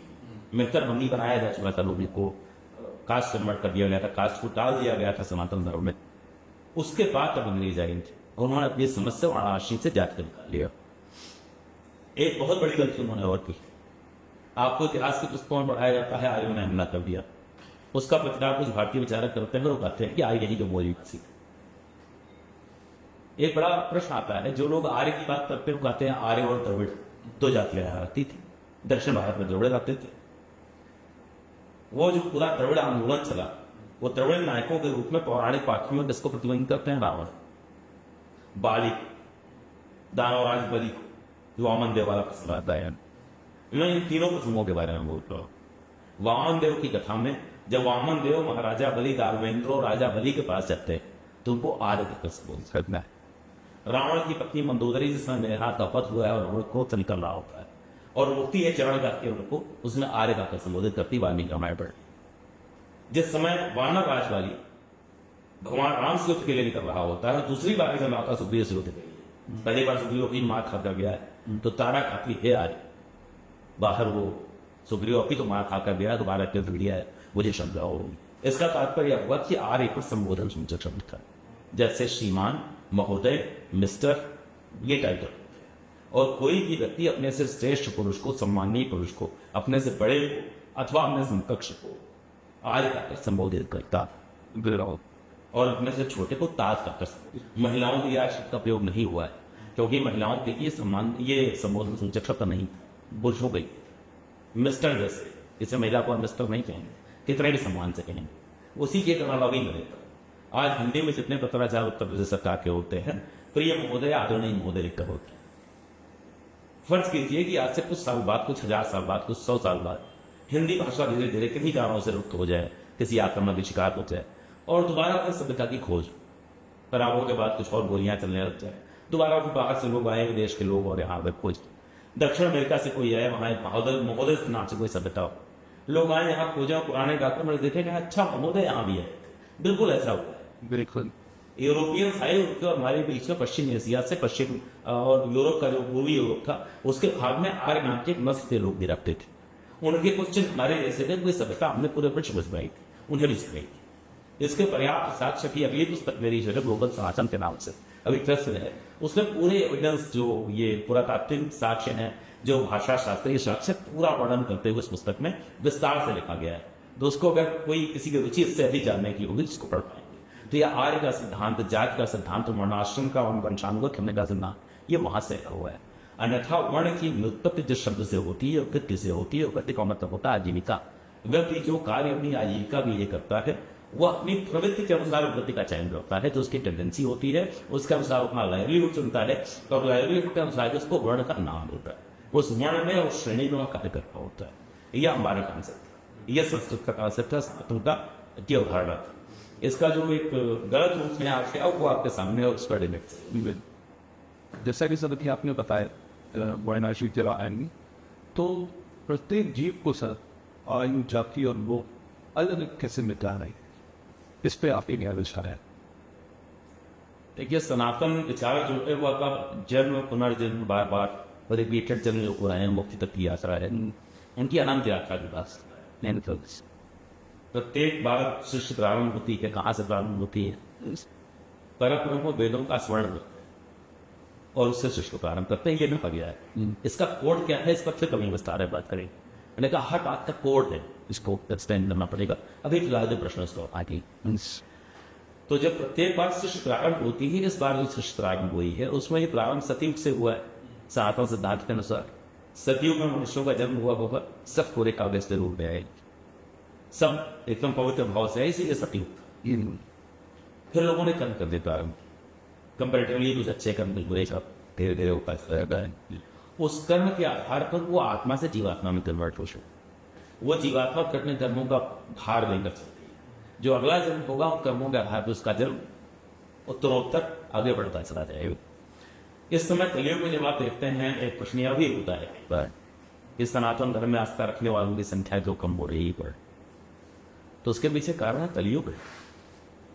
मिलकर भंगी बनाया जा चुका था, लोगों को कास्ट कन्वर्ट कर दिया गया था, कास्ट को टाल दिया गया था सनातन धर्म में। उसके बाद तब अंग्रेज आए थे, उन्होंने अपनी समस्या वर्णाश्रम से जात कर निकाल लिया। एक बहुत बड़ी गलती उन्होंने और की, आपको इतिहास के पुस्तकों में पढ़ाया जाता है आर्यों ने हमला कर दिया, उसका प्रतिकार कुछ भारतीय विचारक करते हैं और कहते हैं कि आर्य यही जो मौलिक थी। एक बड़ा प्रश्न आता है, जो लोग आर्य की बात करते हैं कहते हैं आर्य और द्रविड़ दो जातियां रहती थी, दक्षिण भारत में द्रविड़ रहते थे। वो जो पूरा द्रविड़ आंदोलन चला, वो द्रविड़ नायकों के रूप में पौराणिक पाठियों में जिसको प्रतिबंध करते हैं रावण, बाली, दानवराज बलि, वामन देव वाला प्रसंग आता है। मैं इन तीनों प्रसंगों के बारे में बोल रहा हूँ। वामन देव की कथा में जब वामन देव महाराजा बलि दानवेंद्र और राजा बलि के पास जाते हैं तो उनको आर्य का संबोधित करना है। रावण की पत्नी मंदोदरी जिसमें मेरे हाथ का पथ हुआ है और वो क्रोध निकल रहा होता है और रोती है चरण करके उनको, उसमें आर्य का संबोधित करती वाल्मीकि रामायण पर। जिस समय वानर राज वाली भगवान राम से युद्ध के लिए निकल रहा होता है, दूसरी बार जब माता सुग्रीव से युद्ध के लिए, पहली बार सुग्रीव की मार खाकर गया है तो तारा खाती है आर्य, बाहर वो सुग्रीव अपनी तो मार खाकर गया, दोबारा युद्ध लिया है, मुझे समझाओ। इसका तात्पर्य हुआ कि आर्य को संबोधन सूचक शब्द था, जैसे श्रीमान, महोदय, मिस्टर, ये टाइटल। और कोई भी व्यक्ति अपने से श्रेष्ठ पुरुष को, सम्माननीय पुरुष को, अपने से बड़े को अथवा अपने समकक्ष को आर्य कहकर संबोधित करता और अपने से छोटे को तात कहकर। महिलाओं के लिए आज शब्द का प्रयोग नहीं हुआ है क्योंकि महिलाओं के लिए सम्मान, ये संबोधन सूचक शब्द नहीं, बुझ हो गई। मिस्टर जैसे इसे महिला को मिस्टर नहीं कहेंगे, कितने भी सम्मान से कहेंगे, उसी के एनालॉगी करेगा। आज हिंदी में जितने पत्राचार उत्तर प्रदेश सरकार के होते हैं, प्रिय महोदय, आदरणीय महोदय लिखकर होते हैं। फर्ज कीजिए कि आज से कुछ साल बाद, कुछ 1000 साल बाद, कुछ 100 साल बाद हिंदी भाषा धीरे धीरे किन्हीं कारणों से लुप्त हो जाए, किसी आक्रमण की शिकार हो जाए और दोबारा अपनी सभ्यता की खोज, खराबों के बाद कुछ और बोलियां चलने लग जाए, दोबारा फिर बाहर से लोग आए, विदेश के लोग, और यहाँ पर खोज, दक्षिण अमेरिका से कोई आए, वहां महोदय महोदय के नाम से कोई सभ्यता हो, लोग आए यहाँ खोजा, पुराने गाकर मैंने देखे अच्छा महोदय यहाँ भी है। बिल्कुल ऐसा हुआ है, बिल्कुल। यूरोपियंस आए, उनके और हमारे बीच में पश्चिम एशिया से, पश्चिम और यूरोप का जो पूर्वी यूरोप था उसके भाग में आर्य नाम के मस्त लोग भी रखते थे। उनके कुछ चिन्ह हमारे जैसे थे, कोई सभ्यता हमने पूरे विश्व में बनाई थी, उन्हें भी सिखाई थी। इसके पर्याप्त साक्ष्य की अगली पुस्तक मेरी जो है ग्लोबल सनातन के नाम से अभी ट्रस्ट है, उसमें पूरे एविडेंस जो ये पुरातात्विक साक्ष्य है, जो भाषा शास्त्रीय साक्ष्य पूरा वर्णन करते हुए इस पुस्तक में विस्तार से लिखा गया है। दोस्तों अगर कोई किसी की रुचि इससे अधिक जानने की होगी इसको पढ़ पाएंगे। तो यह आर्य का सिद्धांत, जाति का सिद्धांत, वर्णाश्रम का और वंशानुगत करने का सिद्धांत, ये वहां से हुआ है। अन्यथा वर्ण की व्युत्पत्ति जिस शब्द से होती है, कृत्य से होती है, कृत्य का मतलब होता है आजीविका। व्यक्ति जो कार्य अपनी आजीविका के लिए करता है वह अपनी प्रवृत्ति के अनुसार वृत्ति का चयन करता है, जो उसकी टेंडेंसी होती है, उसके अनुसार अपना लाइवलीहुड चुनता है और लाइवलीहुड के अनुसार उसको वर्ण का नाम होता है, उस वर्ण में उस श्रेणी में कार्य कर रहा होता है। यह हमारा कॉन्सेप्ट है, यह संस्कृत का कॉन्सेप्ट है, सनातन का की अवधारणा। इसका जो एक गलत रूप में आपके वो आपके सामने है, उसका डिमेक्ट। जैसा कि सर आपने बताया वायनाशी जरा आएंगे तो प्रत्येक जीव को सर आयु, जाति और वो अलग अलग कैसे मिटा रहे, इस पे आप क्या विचार है? देखिए, सनातन विचार जो है वो आपका जन्म, पुनर्जन्म, बार बार और रिपीटेड जन्म जो हो रहे हैं, मुक्ति तक की यात्रा है, उनकी अनंत यात्रा के पास प्रत्येक बार सृष्टि प्रारंभ होती है, कहाँ से प्रारंभ होती है, पराक्रम वेदों का स्वर्ण और उससे शिष्य को प्रारंभ करते हैं, ये भी कहा गया है। इसका कोड क्या है, इस पर फिर कभी विस्तार है बात करें। मैंने कहा हर बात का कोड है, इसको एक्सटेंड करना पड़ेगा। अभी फिलहाल जो प्रश्न उसको आगे, तो जब प्रत्येक बार सृष्टि प्रारंभ होती है, इस बार जो सृष्टि प्रारंभ हुई है उसमें ये प्रारंभ सतयुग से हुआ है। सनातन सिद्धांत के अनुसार सतयुग में मनुष्यों का जन्म हुआ होगा, सब पूरे कागज के रूप में आए, सब एकदम पवित्र भाव से है, इसीलिए सतयुग। फिर लोगों ने कर्म कर दिया प्रारंभ, कंपेरेटिवली कुछ अच्छे कर्म बुरे सब धीरे धीरे ऊपर, उस कर्म के आधार पर वो आत्मा से जीवात्मा में कन्वर्ट हो सकती, वो जीवात्मा कठिन कर्मों का भार नहीं कर सकती। जो अगला जन्म होगा उन कर्मों के आधार पर उसका जन्म उत्तरोत्तर आगे बढ़ता चला जाएगा। इस समय कलियुग में जब आप देखते हैं एक प्रश्न यह भी होता है कि सनातन धर्म में आस्था रखने वालों की संख्या जो कम हो रही है, तो उसके पीछे कारण है कलियुग है।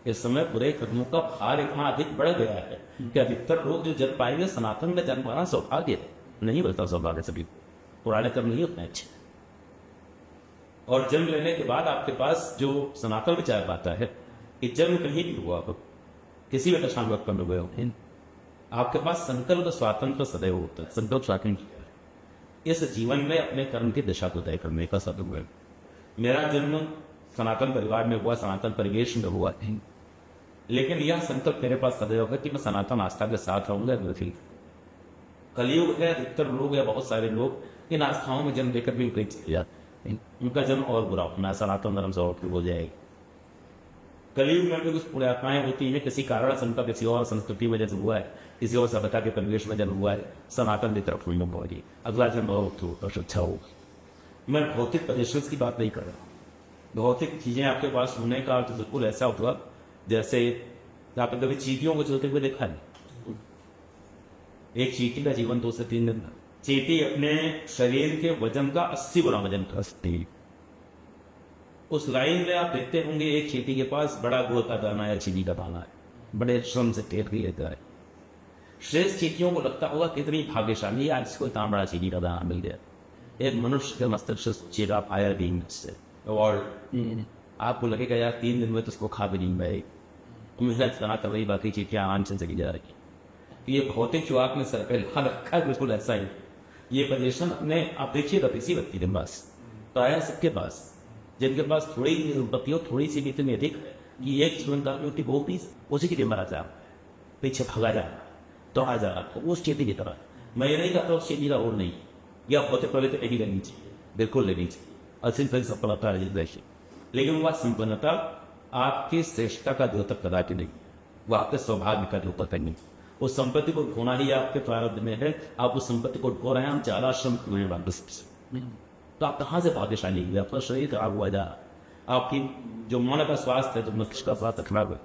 इस समय बुरे कर्मों का भार इतना अधिक बढ़ गया है कि अधिकतर लोग जो जन्म पाएंगे सनातन में जन्म पाना सौभाग्य है, नहीं मिलता सौभाग्य सभी, पुराने कर्म नहीं उतने अच्छे। और जन्म लेने के बाद आपके पास जो सनातन विचार आता है कि जन्म कहीं भी हुआ हो, किसी भी दशांग में हुए हो, आपके पास संकल्प स्वातंत्र सदैव होता है। संकल्प स्वातंत्र इस जीवन में अपने कर्म की दिशा को तय करने का सदैव है। मेरा जन्म सनातन परिवार में हुआ, सनातन परिवेश में हुआ, लेकिन यह संकल्प मेरे पास सदैव है कि मैं सनातन आस्था के साथ रहूंगा। कलियुग है, अधिकतर लोग या बहुत सारे लोग इन आस्थाओं में जन्म लेकर भी उपरेक्षित किया जाते हैं, उनका जन्म और बुरा होना, सनातन धर्म से और हो जाएगा। कलियुग में भी कुछ पुण्यात्माएं होती हैं, किसी कारण से उनका किसी और संस्कृति में जन्म हुआ है, किसी और सभ्यता के परिवेश में जन्म हुआ है, सनातन की तरफ हुई होगी, अगला जन्म और अच्छा होगा। मैं भौतिक पजेशंस की बात नहीं कर रहा हूँ। भौतिक चीजें आपके पास होने का तो बिल्कुल ऐसा होगा जैसे आपने कभी चींटियों को चलते हुए देखा है। एक चींटी का जीवन 2 से 3 दिन था। चींटी अपने शरीर के वजन का 80 गुना वजन कर सकती है। उस लाइन में आप देखते होंगे एक चींटी के पास बड़ा गुड़ का दाना है, चीनी का दाना है, बड़े श्रम से टेक भी रहता है। श्रेष्ठ चींटियों को लगता होगा कितनी भाग्यशाली आज इसको इतना बड़ा चीनी का दाना मिल गया। एक मनुष्य के मस्तिष्क से सोचिएगा आप आया दिन से, और आपको लगेगा यार 3 दिन में तो उसको खा भी नहीं पाएगी, मेहनत करना कर रही, बाकी चीटियां आराम से चली जा रही। ये भौतिक जो आपने सर पे ला रखा है बिल्कुल ऐसा ही। ये पोजीशन अपने आप देखिएगा किसी व्यक्ति के पास, प्राय सबके पास, जिनके पास थोड़ी संपत्ति हो, थोड़ी सी भी इतनी अधिक है कि एक जीवन काल में उसकी बहुत ही उसी की मारा जा पीछे भगा जा रहा तो आ जा रहा तो उस चेती की तरह। मैं ये नहीं कहता उस चेती का और नहीं, या भौतिक प्रवृत्ति नहीं लेनी चाहिए, बिल्कुल लेनी चाहिए, अच्छी तरह सफलता है, लेकिन वह संपन्नता आपकी श्रेष्ठता का द्योतक कदापि नहीं, वह आपके सौभाग्य का द्योतक नहीं। उस संपत्ति को ढोना ही आपके प्रारब्ध में है। आप उस संपत्ति को ढो रहे हैं, हम ज्यादा श्रम कर रहे हैं वापस, तो आप कहाँ से भाग्यशाली हुए? आपका शरीर खराब हुआ जा, आपकी जो मन का स्वास्थ्य है, जो मस्तिष्क का स्वास्थ्य खराब है,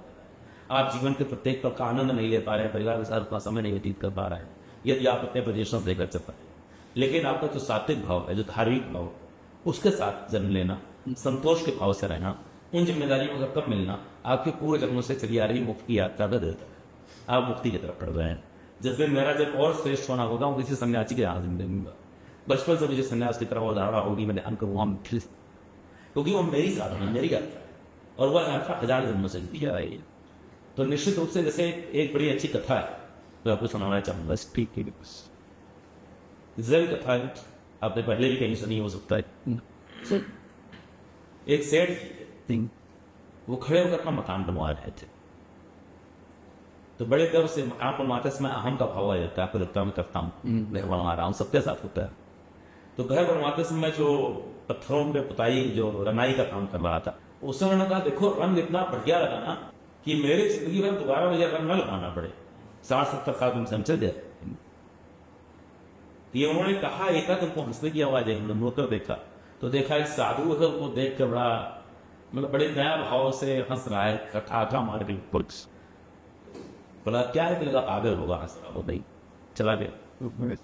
आप जीवन के प्रत्येक पल का आनंद नहीं ले पा रहे हैं, परिवार के साथ अपना समय नहीं व्यतीत कर पा रहे हैं, यदि आप अपने प्रदेशों से कर सकते हैं। लेकिन आपका जो सात्विक भाव है, जो धार्मिक भाव, उसके साथ जन्म लेना, संतोष के भाव से रहना, उन जिम्मेदारियों का कब मिलना, आपके पूरे जन्मों से चली आ रही मुक्ति की यात्रा का देता है। आप मुक्ति की तरफ बढ़ रहे हैं। जिस दिन मेरा जब और श्रेष्ठ होना होगा, वो किसी सन्यासी के यहाँ जिंदगी दूंगा। बचपन से मुझे सन्यास की तरफ धारणा होगी, मैं ध्यान करूँगा, क्योंकि वो मेरी साधना है, मेरी यात्रा है, और वह यात्रा 1000 जन्मों से दिया है। तो निश्चित रूप से जैसे एक बड़ी अच्छी कथा है तो आपको सुनाना चाहूंगा। ठीक है, जैन कथा है, आपने पहले भी कहीं सुनी हो सकता है। एक सेठ वो खड़े होकर अपना मकान बनवा रहे थे, तो बड़े गर्व से मकान बनवाते समय अहम का भाव आ जाता है, आपको लगता है मैं करता हूँ, मैं बनवा रहा हूँ, सबके साथ होता है। तो घर बनवाते समय जो पत्थरों पे पुताई, जो रंगाई का काम कर रहा था, उसने उन्होंने कहा देखो रंग इतना बढ़िया लगाना कि मेरी जिंदगी में दोबारा मुझे रंग न लगाना पड़े, 60-70 साल तुम समझ जाए। ये उन्होंने कहा, एक तुमको हंसने की आवाज है, हमने मुड़कर देखा तो देखा एक साधु है, उनको देख कर बड़ा मतलब बड़े नया भाव से हंस रहा है, कटा मार रही बोला क्या है, लगा पागल होगा, हंस रहा हो नहीं, चला गया।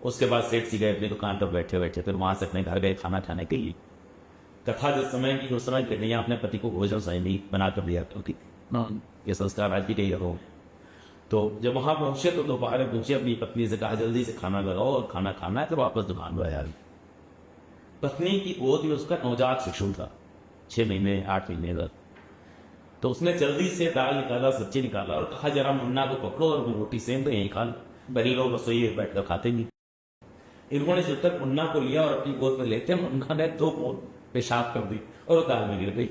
उसके बाद सेठ जी गए अपनी दुकान पर बैठे बैठे, फिर वहां से अपने घर गए खाना खाने के लिए। कथा जिस समय की उस समय गृहिणियां अपने पति को भोजन सही बनाकर दिया करती, ये संस्कार आज भी कही रहो। तो जब वहां पहुंचे तो दोपहर पहुंचे, अपनी पत्नी से कहा जल्दी से खाना लगाओ और खाना खाना है, तो वापस दुकान पर आया। पत्नी की गोद में उसका नवजात शिशु था, 6 महीने 8 महीने का। तो उसने जल्दी से दाल निकाला, सब्जी निकाला और कहा जरा मुन्ना को पकड़ो और वो रोटी सेम तो यहीं खा लो, बड़ी लोग रसोई में बैठकर खाते नहीं। इन्होंने जब तक मुन्ना को लिया और अपनी गोद में लेते मुन्ना ने 2 बूंद पेशाब कर दी और वो दाल में गिर गई।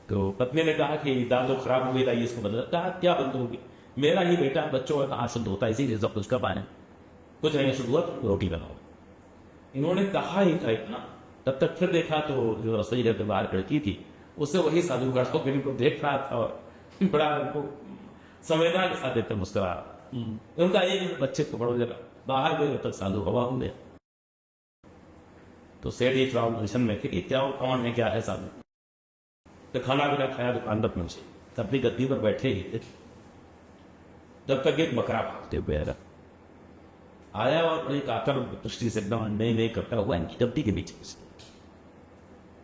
तो पत्नी ने कहा कि दाल तो खराब हो गई, था इसको बदल। कहा क्या बंद होगी, मेरा ही बेटा बच्चों का शुद्ध होता है, इसीलिए सब कुछ का पाए, कुछ नहीं शुद्ध हुआ तो रोटी बनाओ। इन्होंने कहा ही था इतना, तब तक फिर देखा तो जो रसोई घर के बाहर खिड़की थी उससे वही साधुगढ़ को फिर को देख रहा था और बड़ा उनको संवेदना के साथ देते मुस्कुरा। उनका एक बच्चे को बड़ो जगह बाहर गए तक साधु हवा हो गया। तो सेठ ये ट्रांसलेशन में कि क्या वो कौन है, क्या है साधु। तो खाना पीना खाया दुकान पर पहुंचे, अपनी गद्दी पर बैठे ही थे जब तक एक बकरा भागते हुए आया और एक आकर दृष्टि से एकदम नई नई करता हुआ इनकी डब्बी के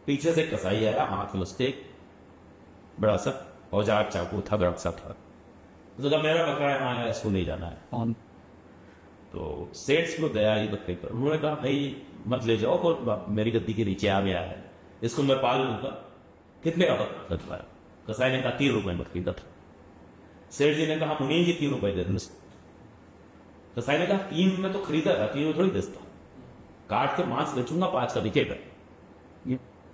पीछे से कसाई आया, हाथ में उसके बड़ा सा औजार चाकू था, बड़ा सा था। तो कहा मेरा बकरा यहाँ आया, इसको ले जाना है। तो सेठ को दया ही बकरे पर, उन्होंने कहा भाई मत ले जाओ और मेरी गद्दी के नीचे आ गया है, इसको मैं पाल लूंगा। कितने का बकरा? कसाई ने कहा 3 रुपए में खरीदा था। सेठ जी ने कहा मुनीम जी 3 रुपए दे दो। कसाई ने कहा 3 में तो खरीदा था, 3 में थोड़ी बेचता, काट के मांस बेचूंगा, 5 का बिकेगा।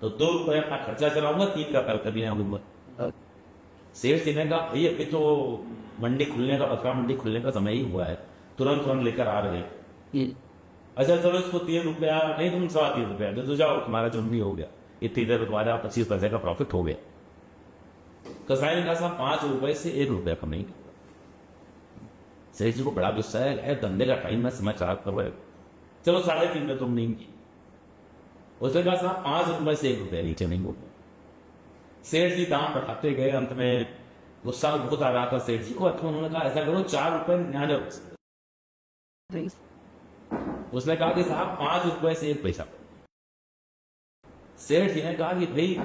तो 2 रुपए अपना खर्चा चलाऊंगा, 3 का कभी आऊंगा। सेठ जी ने कहा भाई अभी तो मंडी खुलने का, बकरा मंडी खुलने का समय ही हुआ है, तुरंत लेकर आ रहे हैं। अच्छा चलो इसको 3 रुपया नहीं, तुम 3.25 रुपया दे दो, जाओ तुम्हारा जो भी हो गया, इतनी देर तुम्हारा 25 पैसे का प्रॉफिट हो गया। कसाई ने कहा साहब 5 रुपए से 1 रुपया कम नहीं। सेठ जी को बड़ा गुस्सा है, धंधे का टाइम है, समय खराब कर रहे हो, चलो 3.5 में तुम नहीं की। उसने कहा साहब 5 रुपए से 1 रुपया नीचे नहीं हो। सेठ जी दाम बढ़ाते गए, अंत में गुस्सा बहुत आ रहा था सेठ जी को। उन्होंने कहा ऐसा करो 4 रुपए 99। उसने कहा कि साहब 5 रुपए से 1 पैसा। सेठ जी ने कहा कि भाई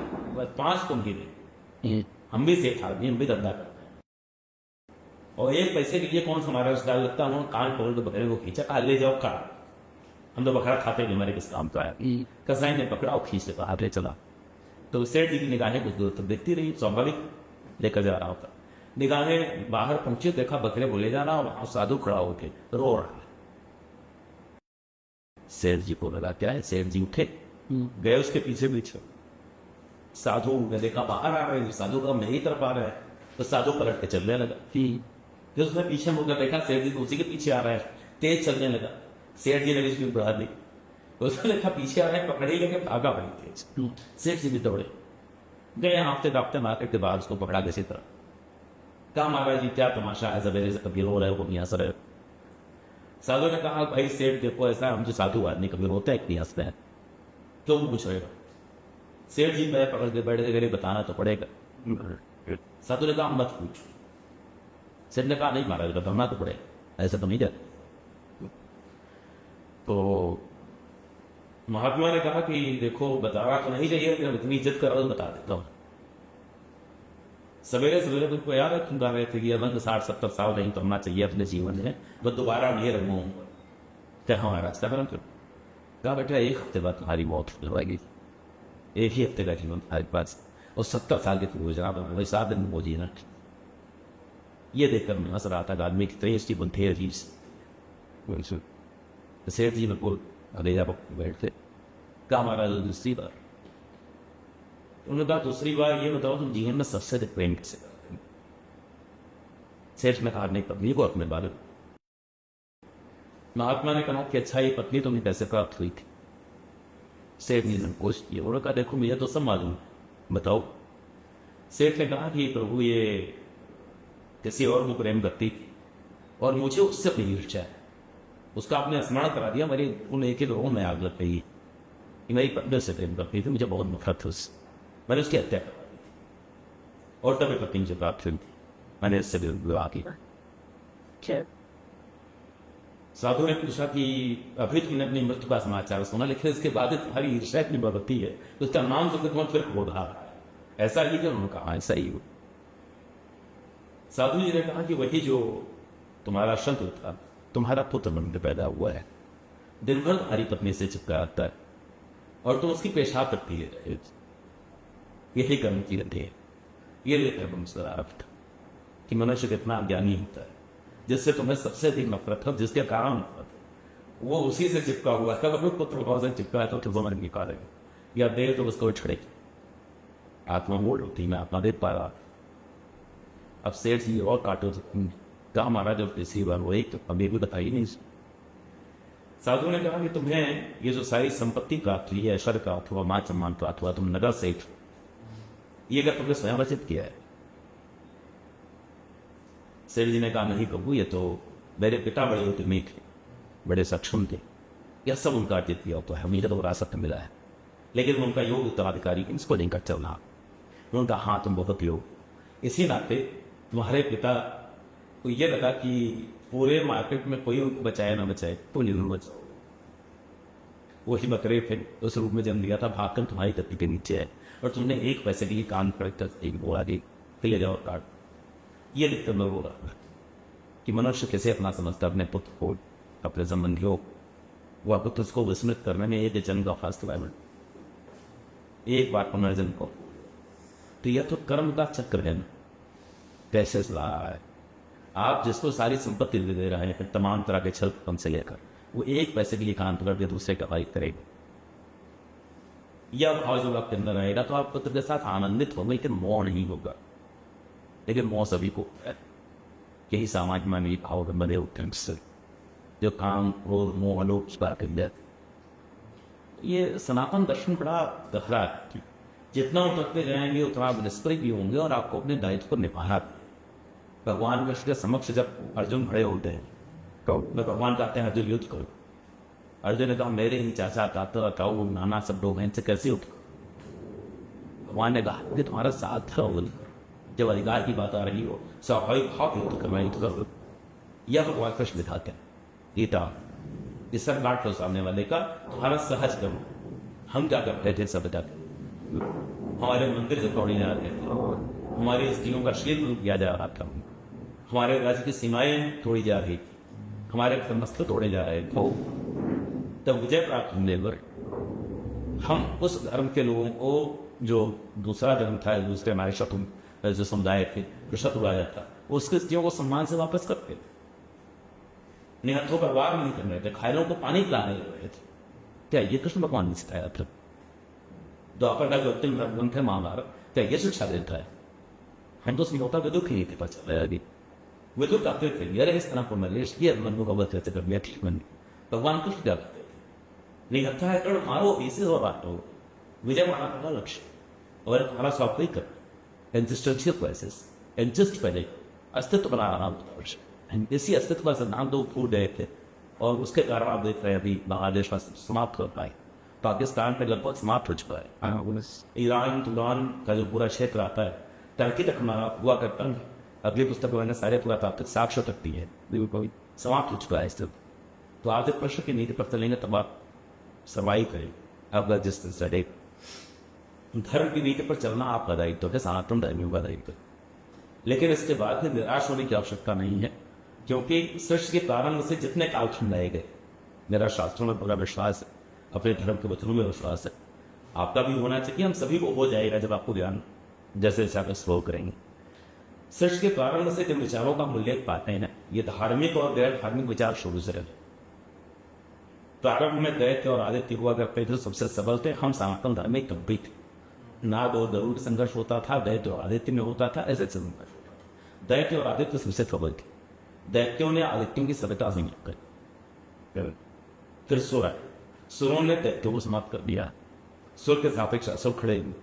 5 तुम ही दे, हम भी सेठ आदमी, हम भी धंधा करते हैं और 1 पैसे के लिए कौन सा हमारा रिश्तेदार लगता है। उन्होंने कान खोल के बकरे को खींचा, कहा ले जाओ खा, हम तो बकरा खाते नहीं, हमारे किस काम तो आया। कसाई ने पकड़ा और खींच लिया, आगे चला। तो सेठ जी की निगाहें कुछ दूर तक देखती रही, स्वाभाविक लेकर जा रहा होता। निगाहें बाहर पहुंचे, देखा बकरे बोले जा रहा और साधु खड़ा होके रो रहा है। सेठ जी को लगा क्या है, सेठ जी उठे गए उसके पीछे पीछे। साधु ने देखा बाहर आ रहे हैं, साधु का मेरी तरफ आ रहा है, तो साधु पलट के चलने लगा। फिर उसने पीछे मुड़कर देखा सेठ जी उसी के पीछे आ रहा है, तेज चलने लगा। सेठ जी ने भी उसकी बढ़ा दी, उसने देखा पीछे आ रहा है, पकड़ी लेके भागा बड़ी तेज। सेठ जी भी दौड़े गए, हाफते दापते मार्केट के बाद उसको पकड़ा किसी तरह। कहा महाराज जी क्या तमाशा है, सवेरे से कभी रो रहे हो, कभी हंस रहे हो। साधु ने कहा भाई सेठ देखो ऐसा, हम जो साधु आदमी कभी रोते हैं कि हंसते हैं, क्यों पूछ रहे हो। सेठ जी मैं पकड़ के बैठे गए, बताना तो पड़ेगा। साधु ने कहा मत पूछ। सेठ ने कहा नहीं महाराज बताना तो पड़ेगा, ऐसा तो नहीं जाता। तो महात्मा ने कहा कि देखो बताना तो नहीं चाहिए, लेकिन इतनी इज्जत कर रहा हूं बता देता हूं। सवेरे सवेरे तुमको याद है तुम गा रहे थे कि अगर 60-70 साल नहीं करना चाहिए अपने जीवन में, वो दोबारा नहीं रंगू क्या हमारा रास्ता करो। कहा बेटा 1 हफ्ते बाद तुम्हारी मौत हो जाएगी, 1 ही हफ्ते का जीवन तुम्हारे पास, और 70 साल के तुम गुजरा वही 7 दिन वो जीना। ये देखकर मैं हंस रहा था, आदमी की तेज की बुंथे अजीब से। सेठ जी में बोल अरेजा बैठते, कहा हमारा दूसरी बार। उन्होंने कहा दूसरी बार ये बताओ तुम जीवन में सबसे अधिक प्रेम कैसे करते हैं। सेठ ने कहा नहीं पत्नी को अपने बारे में। महात्मा ने कहा कि अच्छा ये पत्नी तुम्हें कैसे प्राप्त हुई थी। सेठ ने संकोच किया, उन्होंने कहा देखो मुझे तो सब मालूम है, बताओ। सेठ ने कहा कि प्रभु ये किसी और को प्रेम करती थी और मुझे उससे अपनी ईर्ष्या है, उसका आपने स्मरण करा दिया, मेरी उन एक ही रोह में आग लग गई कि मेरी पत्नी से प्रेम करती थी, मुझे बहुत नफरत थी उससे, मैंने उसकी हत्या करवा दी थी और तभी पत्नी मुझे प्राप्त हुई थी, मैंने इससे विवाह किया। साधु ने पूछा कि अभी तुमने अपनी मृत्यु का समाचार सुना, लेकिन इसके बाद तुम्हारी ईर्ष्या इतनी बढ़ती है तो उसका नाम सुनकर तुम्हें फिर क्रोध आ रहा है, ऐसा ही क्या। उन्होंने कहा ऐसा ही हो। साधु जी ने कहा कि वही जो तुम्हारा शत्रु था, तुम्हारा पुत्र बनकर पैदा हुआ है, दिन भर तुम्हारी पत्नी से चिपका आता है और तुम उसकी पेशाब करती है, यही कर्म की गति है। ये लेते हैं मुस्कुराहट कि मनुष्य कितना ज्ञानी होता है, जिससे तुम्हें सबसे अधिक नफरत है, जिसके कारण नफरत है वो उसी से चिपका हुआ है। अगर पुत्र भाव से चिपका है तो मर निकालेगा या देर तो उसको छड़ेगी। आत्मा मोड़ होती, मैं आत्मा देख पा रहा। अब सेठ जी और काटो तो हमारा जो रिसीवर वो एक अभी भी बताइए नहीं। साधु ने कहा कि तुम्हें ये जो सारी संपत्ति प्राप्त हुई है, ऐश्वर्य प्राप्त हुआ, मान सम्मान प्राप्त हुआ, तुम नगर सेठ, ये अगर तुमने स्वयं रचित किया है। सेठ जी ने कहा नहीं प्रभु, ये तो मेरे पिता बड़े उद्यमी थे, बड़े सक्षम थे, यह सब उनका अर्जित किया होता है, मुझे तो विरासत में मिला है, लेकिन उनका योग उत्तराधिकारी इसको लेकर चलना। उन्होंने कहा हाँ तुम बहुत योग, इसी नाते तुम्हारे पिता को यह लगा कि पूरे मार्केट में कोई उनको बचाए ना बचाए तो जरूर बचाओ। वही बकरे फिर उस रूप में जन्म लिया था, भागकर तुम्हारी धरती के नीचे है और तुमने एक पैसे के लिए कान पकड़ एक बोला कि ले जाओ काट। ये लिखकर मैं बोल रहा कि मनुष्य कैसे अपना समझता अपने पुत्र को, अपने संबंधियों वह पुत्र उसको विस्मृत करने में एक जन्म का फास्ट है, एक बार पुनर्जन्म को। तो यह तो कर्म का चक्र है ना, कैसे रहा है। आप जिसको सारी संपत्ति दे रहे हैं तमाम तरह के छल कम से लेकर, वो एक पैसे के लिए कान पकड़ के दूसरे का फाइट करेगा। यह भाव जब आपके अंदर आएगा तो आप पुत्र के साथ आनंदित होंगे, लेकिन मोह नहीं होगा। लेकिन मोह सभी को है, यही समाज में भी भाव बने होते हैं जो काम क्रोध मोह लोभ कर जाते। ये सनातन दर्शन बड़ा गहरा है, जितना उतरते जाएंगे उतना आप निष्प्रय भी होंगे और आपको अपने दायित्व को निभाना। भगवान कृष्ण के समक्ष जब अर्जुन खड़े होते हैं तो भगवान कहते हैं अर्जुन युद्ध करो। अर्जुन ने कहा मेरे ही चाचा ताता ताऊ नाना सब लोग हैं, इनसे कैसे युद्ध करो। भगवान ने कहा कि तुम्हारा साथ है, जब अधिकार की बात आ रही हो स्वाभाविक भाव युद्ध करना, युद्ध करो। यह भगवान कृष्ण दिखाते हैं गीता इस बात सामने वाले का तुम्हारा सहज कर्म। हम क्या कर रहे थे सब बता, हमारे मंदिर से तोड़े जा रहे थे, हमारी स्त्रियों का शील किया जा रहा था, हमारे राज्य की सीमाएं तोड़ी जा रही थी, हमारे धर्मस्थ तोड़े जा रहे थे। तब विजय प्राप्त होने पर हम उस धर्म के लोगों को, जो दूसरा धर्म था, दूसरे हमारे शत्रु जो समुदाय थे, जो शत्रु राजा था, उसके स्त्रियों को सम्मान से वापस करते थे, निहत्थों का वार नहीं कर रहे थे, घायलों को पानी पिलाने लग रहे थे। क्या ये कृष्ण भगवान ने सिखाया था? द्वापर का जो अंतिम ग्रंथ है महाभारत, क्या ये शिक्षा देता है? हम तो समझौता विदुर ही थे, पता चला अभी विदुर कहते थे ये इस तरह को नरेश ये मन को अवध करते कर लक्ष्मण। भगवान कृष्ण क्या कहते थे? निहत्था है करो मारो इसे और बांटो, विजय माना था लक्ष्य और हमारा स्वाभाविक कर एग्जिस्टेंशियल क्राइसिस, एग्जिस्ट पहले अस्तित्व बना रहा था, इसी अस्तित्व का सिद्धांत दो फूट गए थे और उसके कारण आप देख रहे हैं अभी बांग्लादेश में समाप्त हो पाए, पाकिस्तान में लगभग समाप्त हो चुका है, ईरान तुरान का जो पूरा क्षेत्र आता है टर्की तक हमारा हुआ करता है। अगली पुस्तक मैंने सारे पुरातात्विक साक्ष्य तक दी है, समाप्त हो चुका है इस। तो आर्थिक प्रश्न की नीति पर चलेंगे तब आप सर्वाइव करें, आपका जिस धर्म की नीति पर चलना आपका दायित्व है, सनातन धर्मियों का दायित्व। लेकिन इसके बाद भी निराश होने की आवश्यकता नहीं है, क्योंकि सृष्टि के प्रारंभ से जितने कालखंड लाए गए, मेरा शास्त्रों में पूरा विश्वास है, अपने धर्म के वचनों में विश्वास है, आपका भी होना चाहिए, हम सभी को हो जाएगा जब आपको ज्ञान जैसे जैसे आप स्लो करेंगे। सृष्टि के प्रारंभ से जिन विचारों का मूल्य पाते हैं, ये धार्मिक और गैर धार्मिक विचार शुरू से रहे। प्रारंभ में दैत्य और आदित्य हुआ करते थे, सबसे सबल थे। हम सनातन धर्म में कभी थे, नाग और गरुड़ संघर्ष होता था, दैत्य और आदित्य में होता था, ऐसे संघर्ष होता था। दैत्य और आदित्य सबसे प्रबल थे, दैत्यों ने आदित्यों की सभ्यता से कर, फिर सुरों ने दैत्यों को समाप्त कर दिया, सुर के सापेक्ष असुर खड़े हुए,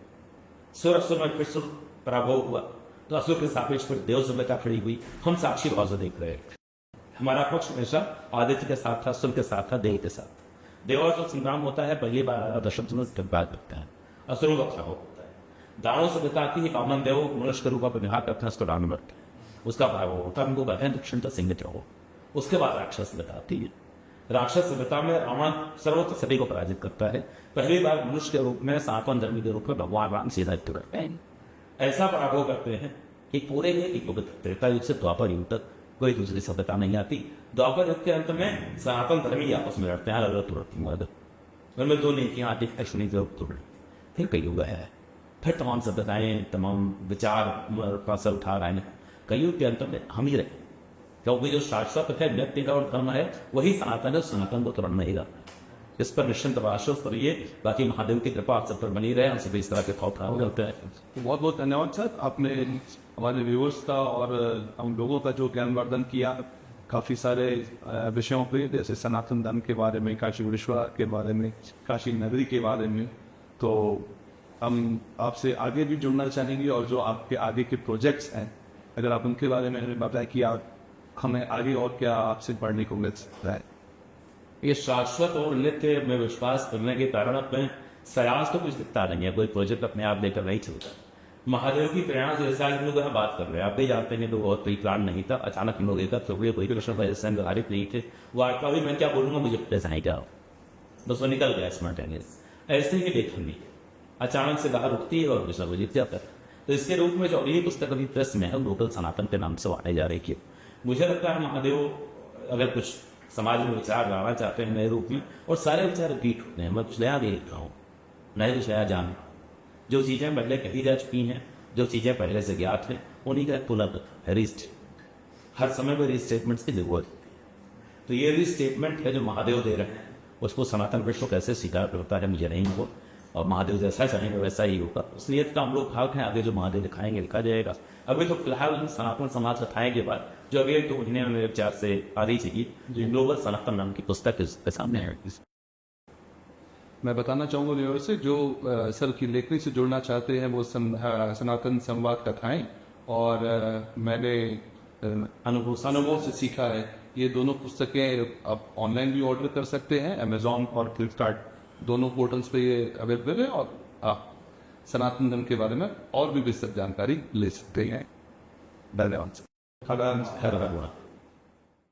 सुर असुर में फिर सुर पराभव हुआ, तो असुर के सापेक्ष फिर देव सभ्यता खड़ी हुई। हम साक्षी भाव से देख रहे हैं, हमारा पक्ष हमेशा आदित्य के साथ था, सुर के साथ था, देव के साथ। देवासुर संग्राम होता है, पहली बार दशम बाद करता है, असुरों का प्रभाव होता है। दानव सभ्यता आती है, वामन देव मनुष्य के रूप में निहार करते हैं, उसको दान बढ़ता है, उसका प्रभाव होता है, हमको कहते हैं दक्षिणता सिंहित रहो। उसके बाद राक्षस सभ्यता आती है, राक्षस सभ्यता में रावण सर्वत्र सभी को पराजित करता है। पहली बार मनुष्य के रूप में, सनातन धर्म के रूप में भगवान राम सीधा युद्ध करते हैं, ऐसा पराभव करते हैं कि पूरे युग त्रेता युग से द्वापर युग तक कोई दूसरी सभ्यता नहीं आती। द्वापर युग के अंत में सनातन धर्मी आपस में लड़ते हैं, अलग अलग तुरंत उनमें दो नीतियां आती है, सुनी फिर कई युग है। फिर तमाम सभ्यताएं, तमाम विचार का असर उठा रहे हैं। कलयुग के अंत में हम ही रहे, क्योंकि जो शाश्वत है, व्यक्ति का और धर्म है, वही सनातन है, सनातन को तुरंत नहीं रहा। इस पर निश्चिंत आश्वस्त रहिए। बाकी महादेव की कृपा आप सब पर बनी रहे, हम सभी इस तरह के थॉट होते हैं। बहुत बहुत धन्यवाद सर, आपने हमारे व्यूअर्स का और हम लोगों का जो ज्ञानवर्धन किया काफ़ी सारे विषयों पे, जैसे सनातन धर्म के बारे में, काशी विश्वनाथ के बारे में, काशी नगरी के बारे में। तो हम आपसे आगे भी जुड़ना चाहेंगे और जो आपके आगे के प्रोजेक्ट्स हैं, अगर आप उनके बारे में हमें बताएं कि आप हमें आगे और क्या आपसे पढ़ने को मिल सकता है। ये शाश्वत और नित्य में विश्वास करने के कारण अपने सयास तो कुछ दिखता नहीं है, कोई प्रोजेक्ट अपने आप लेकर नहीं चलता। महादेव की प्रेरणा से जैसा हम लोग यहाँ बात कर रहे हैं, आप भी जानते हैं, तो बहुत कोई प्लान नहीं था, अचानक हम लोग एकत्र हुए, कोई कृष्ण वजह से निर्धारित नहीं थे। वार्ता भी मैं क्या बोलूँगा, मुझे प्रेस नहीं क्या बस वो निकल गया स्मॉन्टेनियस, ऐसे ही लेखन अचानक से बाहर उठती है और विषय जीत जाता है। तो इसके रूप में जो ये पुस्तक अभी प्रेस में है, लोकल सनातन के नाम से आने जा रही है। मुझे लगता है महादेव अगर कुछ समाज में विचार लाना चाहते हैं नए रूप में, और सारे विचार रिपीट होते हैं, मैं कुछ नया नहीं लिख रहा हूँ, नए कुछ नया जान, जो चीज़ें पहले कही जा चुकी हैं, जो चीज़ें पहले से ज्ञात हैं, उन्हीं का पुनर्लिखन है, रीस्टेटमेंट। हर समय में रीस्टेटमेंट की जरूरत है। तो ये रीस्टेटमेंट है जो महादेव दे रहे हैं, उसको सनातन विश्व कैसे स्वीकार करता है मुझे नहीं हो, और महादेव जैसा चाहेंगे वैसा ही होगा। इसलिए तो हम लोग खाक हैं, आगे जो महादेव दिखाएंगे लिखा जाएगा। अभी तो फिलहाल सनातन समाज कथाएं के बाद जो अभी 2 महीने में मेरे विचार से आ रही थी, ग्लोबल सनातन नाम की पुस्तक इसके सामने है। मैं बताना चाहूँगा व्यूअर्स से जो सर की लेखनी से जुड़ना चाहते हैं, वो सनातन संवाद कथाएं और मैंने अनुभव से सीखा है, ये दोनों पुस्तकें आप ऑनलाइन भी ऑर्डर कर सकते हैं, अमेजॉन और फ्लिपकार्ट दोनों पोर्टल्स पे ये अवेलेबल है, और आप सनातन धर्म के बारे में और भी विस्तृत जानकारी ले सकते हैं। धन्यवाद सर। हर हर